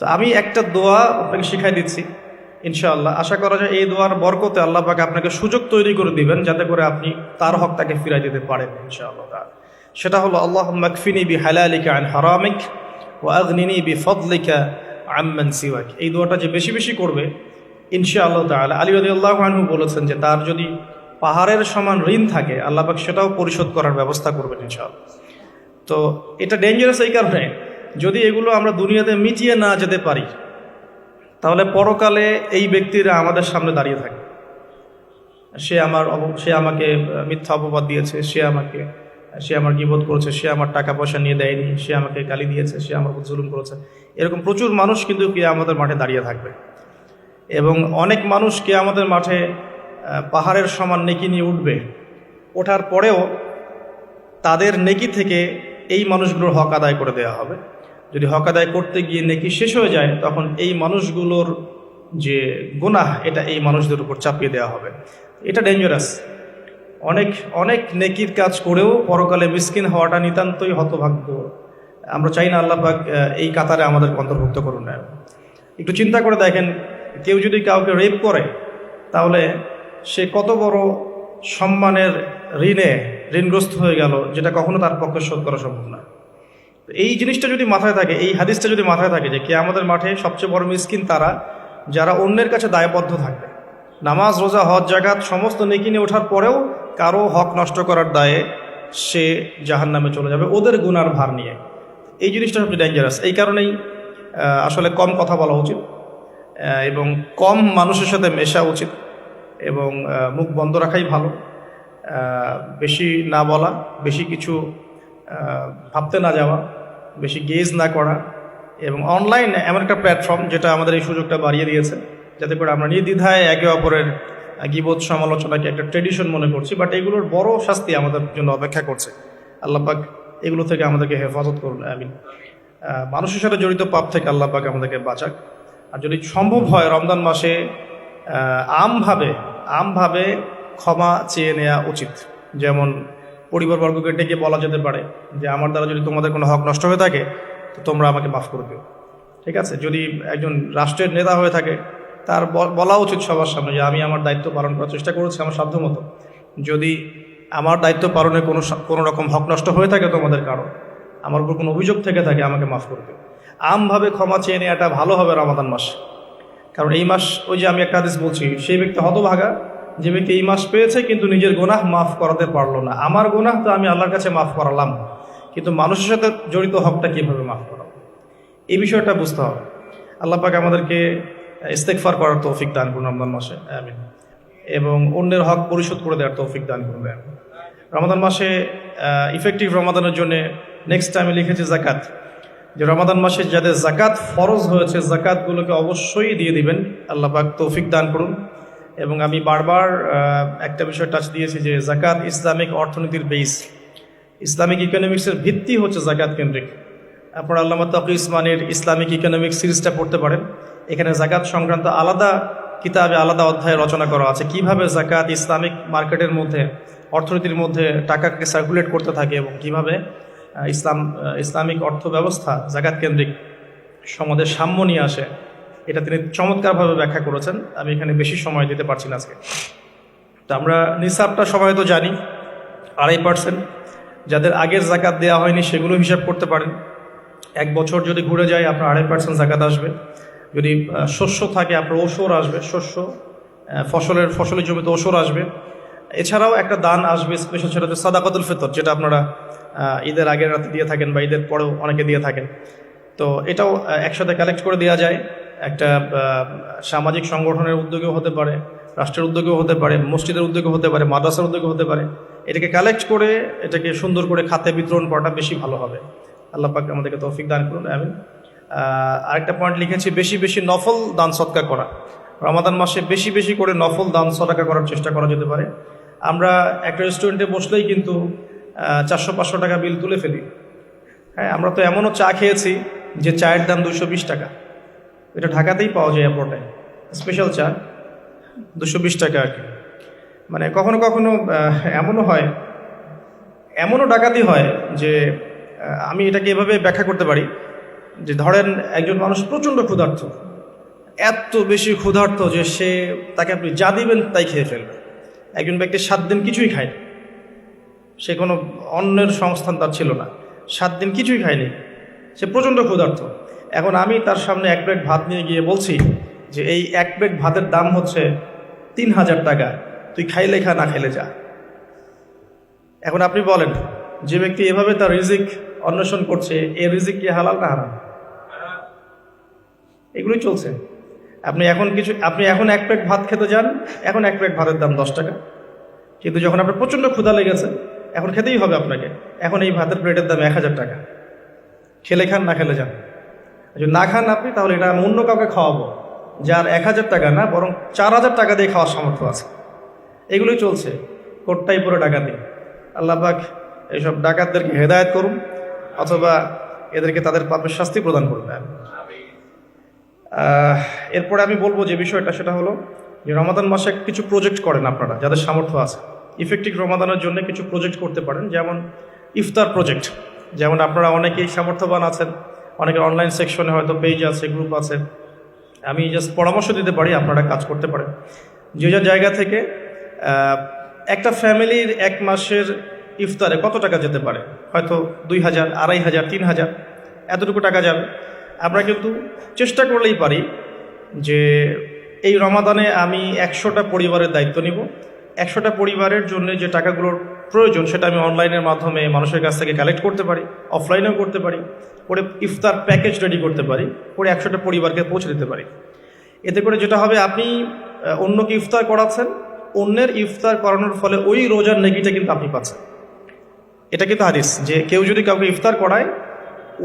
তো আমি একটা দোয়া আপনাকে শিখাই দিচ্ছি ইনশাআল্লাহ। আশা করা যায় এই দোয়ার বরকতে আল্লাহ পাক আপনাকে সুযোগ তৈরি করে দিবেন যাতে করে আপনি তার হক তাকে ফিরাই দিতে পারেন ইনশাআল্লাহ। সেটা হলো আল্লাহুম্মা কফিনি বিহালালিকা আন হারামিক ওয়া আগনিনি বিফদলিকা আম্মান সিওয়াক। এই দোয়াটা যে বেশি বেশি করবে ইনশাআল্লাহ তাআলা, আলী রাদিয়াল্লাহু আনহু বলেছেন যে তার যদি পাহাড়ের সমান ঋণ থাকে, আল্লাহ পাক সেটাও পরিশোধ করার ব্যবস্থা করবেন ইনশাআল্লাহ। তো এটা ডেঞ্জারাস এই কারণে, যদি এগুলো আমরা দুনিয়াতে মিটিয়ে না যেতে পারি, তাহলে পরকালে এই ব্যক্তিরা আমাদের সামনে দাঁড়িয়ে থাকে। সে আমাকে মিথ্যা অপবাদ দিয়েছে, সে আমার গীবত করেছে, সে আমার টাকা পয়সা নিয়ে দেয়নি, সে আমাকে গালি দিয়েছে, সে আমার উপর জুলুম করেছে। এরকম প্রচুর মানুষ কিন্তু কিয়ামতের মাঠে দাঁড়িয়ে থাকবে। এবং অনেক মানুষ কিয়ামতের মাঠে পাহাড়ের সমান নেকি নিয়ে উঠবে। ওঠার পরেও তাদের নেকি থেকে এই মানুষগুলোর হক আদায় করে দেওয়া হবে। যদি হক আদায় করতে গিয়ে নেকি শেষ হয়ে যায়, তখন এই মানুষগুলোর যে গুনাহ, এটা এই মানুষদের উপর চাপিয়ে দেওয়া হবে। এটা ডেঞ্জারাস। অনেক অনেক নেকির কাজ করেও পরকালে মিসকিন হওয়াটা নিতান্তই হতভাগ্য। আমরা চাই না আল্লাহ পাক এই কাতারে আমাদের অন্তর্ভুক্ত করুন না। একটু চিন্তা করে দেখেন, কেউ যদি কাউকে রেপ করে, তাহলে সে কত বড় সম্মানের ঋণগ্রস্ত হয়ে গেল, যেটা কখনো তার পক্ষে শোধ করা সম্ভব না। এই জিনিসটা যদি মাথায় থাকে, এই হাদিসটা যদি মাথায় থাকে যে কিয়ামতের মাঠে সবচেয়ে বড় মিসকিন তারা যারা অন্যের কাছে দায়বদ্ধ থাকবে, নামাজ রোজা হজ জাকাত সমস্ত নেকি নিয়ে ওঠার পরেও কারো হক নষ্ট করার দায়ে সে জাহান্নামে চলে যাবে ওদের গুনার ভার নিয়ে। এই জিনিসটা সবচেয়ে ডেঞ্জারাস। এই কারণেই আসলে কম কথা বলা উচিত এবং কম মানুষের সাথে মেশা উচিত এবং মুখ বন্ধ রাখাই ভালো। বেশি না বলা, বেশি কিছু ভাবতে না যাওয়া, বেশি গেজ না করা। এবং অনলাইন এমন একটা প্ল্যাটফর্ম যেটা আমাদের এই সুযোগটা বাড়িয়ে দিয়েছে, যাতে করে আমরা নির্দ্বিধায় একে অপরের গীবত সমালোচনাকে একটা ট্রেডিশন মনে করছি, বাট এগুলোর বড় শাস্তি আমাদের জন্য অপেক্ষা করছে। আল্লাহ পাক এগুলো থেকে আমাদেরকে হেফাজত করুন, আমিন। মানুষের সাথে জড়িত পাপ থেকে আল্লাহ পাক আমাদেরকে বাঁচাক। আর যদি সম্ভব হয় রমজান মাসে আমভাবে ক্ষমা চেয়ে নেওয়া উচিত। যেমন পরিবারবর্গকে ডেকে বলা যেতে পারে যে আমার দ্বারা যদি তোমাদের কোনো হক নষ্ট হয়ে থাকে তো তোমরা আমাকে মাফ করে দিও। ঠিক আছে, যদি একজন রাষ্ট্রের নেতা হয়ে থাকে তার বলা উচিত সবার সামনে যে আমি আমার দায়িত্ব পালন করার চেষ্টা করেছি আমার সাধ্যমতো, যদি আমার দায়িত্ব পালনে কোনো রকম হক নষ্ট হয়ে থাকে তোমাদের কারণ, আমার উপর কোনো অভিযোগ থেকে থাকে, আমাকে মাফ করে দিও। আমভাবে ক্ষমা চেয়ে নেওয়াটা ভালো হবে রমাদান মাস, কারণ এই মাস, ওই যে আমি একটা হাদিস বলছি, সেই ব্যক্তি হতভাগা যে ব্যক্তি এই মাস পেয়েছে কিন্তু নিজের গুনাহ মাফ করাতে পারলো না। আমার গুনাহ তো আমি আল্লাহর কাছে মাফ করালাম, কিন্তু মানুষের সাথে জড়িত হকটা কীভাবে মাফ করাবো, এই বিষয়টা বুঝতে হবে। আল্লাহ পাক আমাদেরকে ইস্তেগফার করার তৌফিক দান করুন রমজান মাসে, আমিন, এবং অন্যের হক পরিশোধ করে দেওয়ার তৌফিক দান করুন। রমাদান মাসে ইফেক্টিভ রমাদানের জন্য নেক্সট টাইমে লিখেছে জাকাত, যে রমাদান মাসে যাদের জাকাত ফরজ হয়েছে জাকাতগুলোকে অবশ্যই দিয়ে দিবেন। আল্লাহ পাক তৌফিক দান করুন। এবং আমি বারবার একটা বিষয় টাচ দিয়েছি যে জাকাত ইসলামিক অর্থনীতির বেস, ইসলামিক ইকোনমিক্সের ভিত্তি হচ্ছে জাকাত কেন্দ্রিক। আপনারা আল্লামা তাকি উসমানীর ইসলামিক ইকোনমিক্স সিরিজটা পড়তে পারেন, এখানে জাকাত সংক্রান্ত আলাদা কিতাবে আলাদা অধ্যায় রচনা করা আছে, কিভাবে জাকাত ইসলামিক মার্কেটের মধ্যে, অর্থনীতির মধ্যে টাকাকে সার্কুলেট করতে থাকে এবং কিভাবে ইসলামিক অর্থ ব্যবস্থা জাকাত কেন্দ্রিক সমাজের সাম্য নিয়ে আসে, এটা তিনি চমৎকারভাবে ব্যাখ্যা করেছেন। আমি এখানে বেশি সময় দিতে পারছি না আজকে। তো আমরা নিসাবটা সবাই তো জানি 2.5%, যাদের আগের জাকাত দেওয়া হয়নি সেগুলো হিসাব করতে পারেন। এক বছর যদি ঘুরে যায় আপনার 2.5% জাকাত আসবে। যদি শস্য থাকে আপনার ওসর আসবে, শস্য ফসলের জমিতে ওসর আসবে। এছাড়াও একটা দান আসবে স্পেশাল, সেটা হচ্ছে সাদাকাতুল ফিতর, যেটা আপনারা ঈদের আগের রাতে দিয়ে থাকেন বা ঈদের পরেও অনেকে দিয়ে থাকেন। তো এটাও একসাথে কালেক্ট করে দেওয়া যায়, একটা সামাজিক সংগঠনের উদ্যোগেও হতে পারে, রাষ্ট্রের উদ্যোগেও হতে পারে, মসজিদের উদ্যোগও হতে পারে, মাদ্রাসার উদ্যোগও হতে পারে। এটাকে কালেক্ট করে এটাকে সুন্দর করে খাতে বিতরণ করাটা বেশি ভালো হবে। আল্লাহ পাক আমাদেরকে তৌফিক দান করুন, আমিন। আরেকটা পয়েন্ট লিখেছি, বেশি বেশি নফল দান সদকা করা। রমাদান মাসে বেশি বেশি করে নফল দান সদকা করার চেষ্টা করা যেতে পারে। আমরা একটা রেস্টুরেন্টে বসলেই কিন্তু 400-500 টাকা বিল তুলে ফেলি। হ্যাঁ, আমরা তো এমনও চা খেয়েছি যে চায়ের দাম 220 টাকা। এটা ঢাকাতেই পাওয়া যায় এয়ারপোর্টে, স্পেশাল চা 220 টাকা আর কি। মানে কখনো কখনো এমনও ডাকাতি হয় যে আমি এটাকে এভাবে ব্যাখ্যা করতে পারি যে ধরেন একজন মানুষ প্রচণ্ড ক্ষুধার্ত, এত বেশি ক্ষুধার্ত যে তাকে আপনি যা দিবেন তাই খেয়ে ফেলবে। একজন ব্যক্তি 7 দিন কিছুই খায়নি, সে কোনো অন্যের সংস্থান তার ছিল না, 7 দিন কিছুই খায়নি, সে প্রচণ্ড ক্ষুধার্ত। এখন আমি তার সামনে 1 প্লেট ভাত নিয়ে গিয়ে বলছি যে এই 1 প্লেট ভাতের দাম হচ্ছে 3000 টাকা, তুই খাইলে খা, না খাইলে যা। এখন আপনি বলেন, যে ব্যক্তি এভাবে তার রিজিক অন্বেষণ করছে, এই রিজিক কি হালাল না হারাম? এগুলোই চলছে। আপনি এখন 1 প্লেট ভাত খেতে যান, এখন 1 প্লেট ভাতের দাম 10 টাকা, কিন্তু যখন আপনার প্রচণ্ড ক্ষুধা লেগেছে, এখন খেতেই হবে আপনাকে, এখন এই ভাতের প্লেটের দাম 1000 টাকা। খেলে খান, না খেলে যান। যদি না খান আপনি, তাহলে এটা আমি অন্য কাউকে খাওয়াবো যার 1000 টাকা না, বরং 4000 টাকা দিয়ে খাওয়ার সামর্থ্য আছে। এগুলোই চলছে, কোটটাই পুরো ডাকাতি। আল্লাহ পাক এইসব ডাকাতদেরকে হেদায়েত করুন, অথবা এদেরকে তাদের পাপের শাস্তি প্রদান করুন। এরপরে আমি বলবো যে বিষয়টা, সেটা হলো যে রমাদান মাসে কিছু প্রজেক্ট করেন আপনারা যাদের সামর্থ্য আছে। ইফেক্টিভ রমাদানের জন্য কিছু প্রজেক্ট করতে পারেন, যেমন ইফতার প্রজেক্ট। যেমন আপনারা অনেকেই সামর্থ্যবান আছেন, অনেকের অনলাইন সেকশনে হয়তো পেজ আছে, গ্রুপ আছে। আমি জাস্ট পরামর্শ দিতে পারি, আপনারা কাজ করতে পারেন। যে যার জায়গা থেকে একটা ফ্যামিলির 1 মাসের ইফতারে কত টাকা যেতে পারে, হয়তো 2000, 2500, 3000, এতটুকু টাকা যাবে। আমরা কিন্তু চেষ্টা করলেই পারি যে এই রমাদানে আমি 100টা পরিবারের দায়িত্ব নিব, 100টা পরিবারের জন্য যে টাকাগুলোর প্রয়োজন সেটা আমি অনলাইনের মাধ্যমে মানুষের কাছ থেকে কালেক্ট করতে পারি, অফলাইনেও করতে পারি, করে ইফতার প্যাকেজ রেডি করতে পারি, করে 100টা পরিবারকে পৌঁছে দিতে পারি। এতে করে যেটা হবে, আপনি অন্যকে ইফতার করাচ্ছেন, অন্যের ইফতার করানোর ফলে ওই রোজার নেকিটা কিন্তু আপনি পাচ্ছেন। এটা কিন্তু হাদিস, যে কেউ যদি কাউকে ইফতার করায়,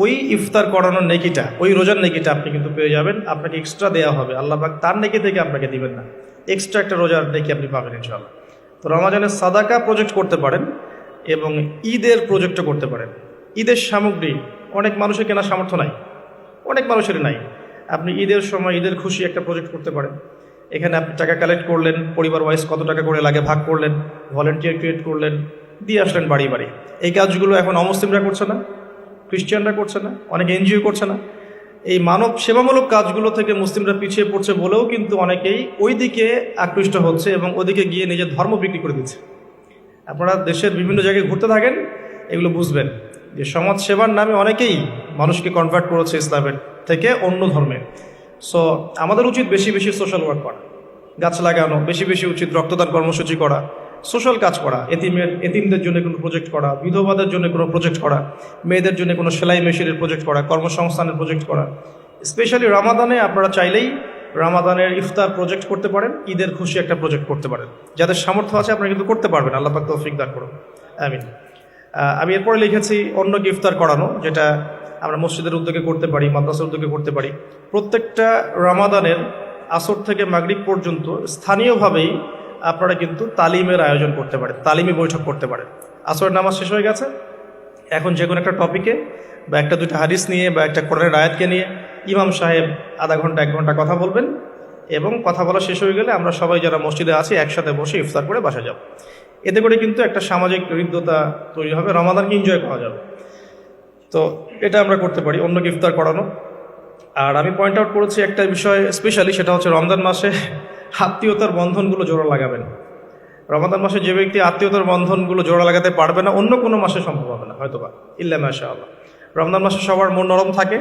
ওই ইফতার করানোর নেকিটা, ওই রোজার নেকিটা আপনি কিন্তু পেয়ে যাবেন, আপনাকে এক্সট্রা দেওয়া হবে। আল্লাহ পাক তার নেকি থেকে আপনাকে দিবেন না, এক্সট্রা একটা রোজার নেকি আপনি পাবেন ইনশাআল্লাহ। তো রমাজানের সাদাকা প্রজেক্ট করতে পারেন এবং ঈদের প্রজেক্টও করতে পারেন। ঈদের সামগ্রী অনেক মানুষের কেনার সামর্থ্য নাই, অনেক মানুষেরই নাই। আপনি ঈদের সময় ঈদের খুশি একটা প্রজেক্ট করতে পারেন। এখানে আপনি টাকা কালেক্ট করলেন, পরিবার ওয়াইজ কত টাকা করে লাগে ভাগ করলেন, ভলেন্টিয়ার ক্রিয়েট করলেন, দিয়ে আসলেন বাড়ি বাড়ি। এই কাজগুলো এখন অমুসলিমরা করছে না, খ্রিস্টানরা করছে না, অনেক এনজিও করছে না। এই মানব সেবামূলক কাজগুলো থেকে মুসলিমরা পিছিয়ে পড়ছে বলেও কিন্তু অনেকেই ওই দিকে আকৃষ্ট হচ্ছে এবং ওদিকে গিয়ে নিজের ধর্ম বিক্রি করে দিচ্ছে। আপনারা দেশের বিভিন্ন জায়গায় ঘুরতে থাকেন, এগুলো বুঝবেন যে সমাজ সেবার নামে অনেকেই মানুষকে কনভার্ট করেছে ইসলামের থেকে অন্য ধর্মে। সো আমাদের উচিত বেশি বেশি সোশ্যাল ওয়ার্ক করা, গাছ লাগানো, বেশি বেশি উচিত রক্তদান কর্মসূচি করা, সোশ্যাল কাজ করা, এতিমদের জন্য কোনো প্রজেক্ট করা, বিধবাদের জন্য কোনো প্রজেক্ট করা, মেয়েদের জন্য কোনো সেলাই মেশিনের প্রজেক্ট করা, কর্মসংস্থানের প্রজেক্ট করা। স্পেশালি রামাদানে আপনারা চাইলেই রামাদানের ইফতার প্রজেক্ট করতে পারেন, ঈদের খুশি একটা প্রজেক্ট করতে পারেন। যাদের সামর্থ্য আছে আপনারা কিন্তু করতে পারবেন, আল্লাহ পাক তৌফিক দান করুন, আমিন। আমি এরপরে লিখেছি অন্যকে ইফতার করানো, যেটা আমরা মসজিদের উদ্যোগে করতে পারি, মাদ্রাসার উদ্যোগে করতে পারি। প্রত্যেকটা রামাদানের আসর থেকে মাগরিব পর্যন্ত স্থানীয়ভাবেই আপনারা কিন্তু তালিমের আয়োজন করতে পারেন, তালিমি বৈঠক করতে পারেন। আসরের নামাজ শেষ হয়ে গেছে, এখন যে কোনো একটা টপিকে বা একটা দুইটা হাদিস নিয়ে বা একটা কোরআনের আয়াতকে নিয়ে ইমাম সাহেব আধা ঘন্টা 1 ঘন্টা কথা বলবেন, এবং কথা বলা শেষ হয়ে গেলে আমরা সবাই যারা মসজিদে আছি একসাথে বসে ইফতার করে বাসা যাব। এতে করে কিন্তু একটা সামাজিক হৃদ্যতা তৈরি হবে, রমাদানকে এনজয় করা যাবে। তো এটা আমরা করতে পারি, অন্যকে ইফতার করানো। আর আমি পয়েন্ট আউট করেছি একটা বিষয় স্পেশালি, সেটা হচ্ছে রমজান মাসে আত্মীয়তার বন্ধনগুলো জোড়া লাগাবেন। রমাদান মাসে যে ব্যক্তি আত্মীয়তার বন্ধনগুলো জোড়া লাগাতে পারবে না, অন্য কোনো মাসে সম্ভব হবে না হয়তোবা, ইল্লা মাশাআল্লাহ। রমজান মাসে সবার মন নরম থাকে,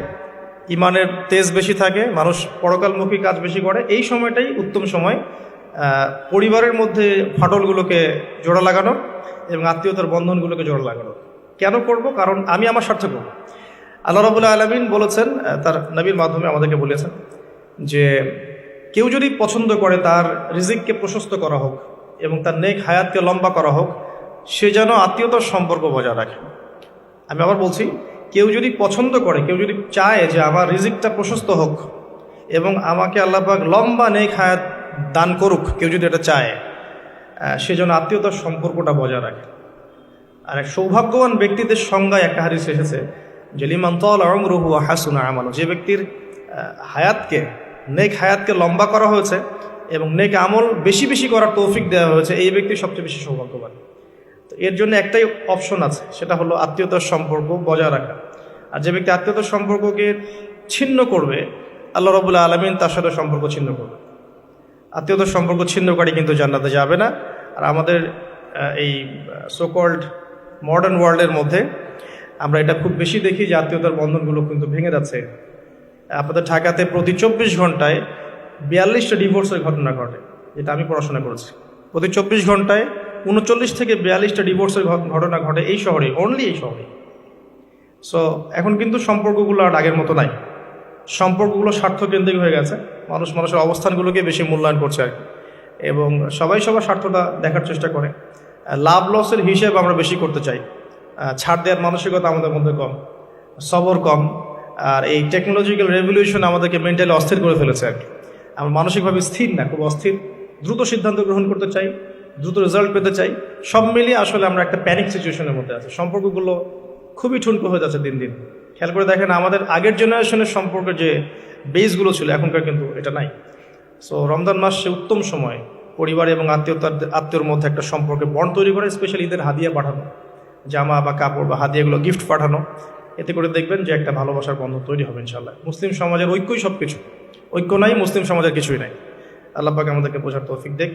ইমানের তেজ বেশি থাকে, মানুষ পরকালমুখী কাজ বেশি করে। এই সময়টাই উত্তম সময় পরিবারের মধ্যে ফাটলগুলোকে জোড়া লাগানো এবং আত্মীয়তার বন্ধনগুলোকে জোড়া লাগানো। কেন করব? কারণ আমি আমার স্বার্থে করব। আল্লাহ রাব্বুল আলামিন বলেছেন, তার নবীর মাধ্যমে আমাদেরকে বলেছেন যে কেউ যদি পছন্দ করে তার রিজিককে প্রশস্ত করা হোক এবং তার নেক হায়াতকে লম্বা করা হোক, সে যেন আত্মীয়তার সম্পর্ক বজায় রাখে। আমি আবার বলছি, কেউ যদি পছন্দ করে, কেউ যদি চায় যে আমার রিজিকটা প্রশস্ত হোক এবং আমাকে আল্লাহ পাক লম্বা নেক হায়াত দান করুক, কেউ যদি এটা চায়, সে যেন আত্মীয়তার সম্পর্কটা বজায় রাখে। আর এক সৌভাগ্যবান ব্যক্তিদের সংজ্ঞায় একটা হাদিস এসেছে যে লিমান তালা উমরুহু ওয়া হাসুনা আমালুহু, যে ব্যক্তির হায়াতকে, নেক হায়াতকে লম্বা করা হয়েছে এবং নেক আমল বেশি বেশি করার তৌফিক দেওয়া হয়েছে, এই ব্যক্তি সবচেয়ে বেশি সৌভাগ্যবান। তো এর জন্য একটাই অপশন আছে, সেটা হলো আত্মীয়তার সম্পর্ক বজায় রাখা। আর যে ব্যক্তি আত্মীয়তার সম্পর্ককে ছিন্ন করবে, আল্লাহ রাব্বুল আলামিন তার সাথে সম্পর্ক ছিন্ন করবে। আত্মীয়তার সম্পর্ক ছিন্নকারী কিন্তু জান্নাতে যাবে না। আর আমাদের এই সোকল্ড মডার্ন ওয়ার্ল্ডের মধ্যে আমরা এটা খুব বেশি দেখি যে আত্মীয়তার বন্ধনগুলো কিন্তু ভেঙে যাচ্ছে। আপনাদের ঢাকাতে প্রতি 24 ঘন্টায় 42টা ডিভোর্সের ঘটনা ঘটে, যেটা আমি পড়াশোনা করেছি। প্রতি 24 ঘন্টায় 39 থেকে 42টা ডিভোর্সের ঘটনা ঘটে এই শহরে, অনলি এই শহরে। সো এখন কিন্তু সম্পর্কগুলো আর আগের মতো নাই, সম্পর্কগুলো স্বার্থকেন্দ্রিক হয়ে গেছে। মানুষ মানুষের অবস্থানগুলোকে বেশি মূল্যায়ন করছে আর কি, এবং সবাই সবার স্বার্থটা দেখার চেষ্টা করে। লাভ লসের হিসেব আমরা বেশি করতে চাই, ছাড় দেওয়ার মানসিকতা আমাদের মধ্যে কম, সবর কম। আর এই টেকনোলজিক্যাল রেভলিউশন আমাদেরকে মেন্টালি অস্থির করে ফেলেছে আর কি। আমরা মানসিকভাবে স্থির না, খুব অস্থির, দ্রুত সিদ্ধান্ত গ্রহণ করতে চাই, দ্রুত রেজাল্ট পেতে চাই। সব মিলিয়ে আসলে আমরা একটা প্যানিক সিচুয়েশনের মধ্যে আছি। সম্পর্কগুলো খুবই ঠুনকো হয়ে যাচ্ছে দিন দিন। খেয়াল করে দেখেন, আমাদের আগের জেনারেশনের সম্পর্কের যে বেসগুলো ছিল এখনকার কিন্তু এটা নাই। সো রমজান মাস সে উত্তম সময় পরিবার এবং আত্মীয়র মধ্যে একটা সম্পর্কে বন্ড তৈরি করে, স্পেশালি ঈদের হাদিয়া পাঠানো, জামা বা কাপড় বা হাদিয়াগুলো গিফট পাঠানো। এতে করে দেখবেন যে একটা ভালোবাসার বন্ধন তৈরি হবে ইনশাআল্লাহ। মুসলিম সমাজের ঐক্যই সব কিছু, ঐক্য নাই মুসলিম সমাজের কিছুই নাই। আল্লাহ পাক আমাদেরকে বোঝার তৌফিক দেখ।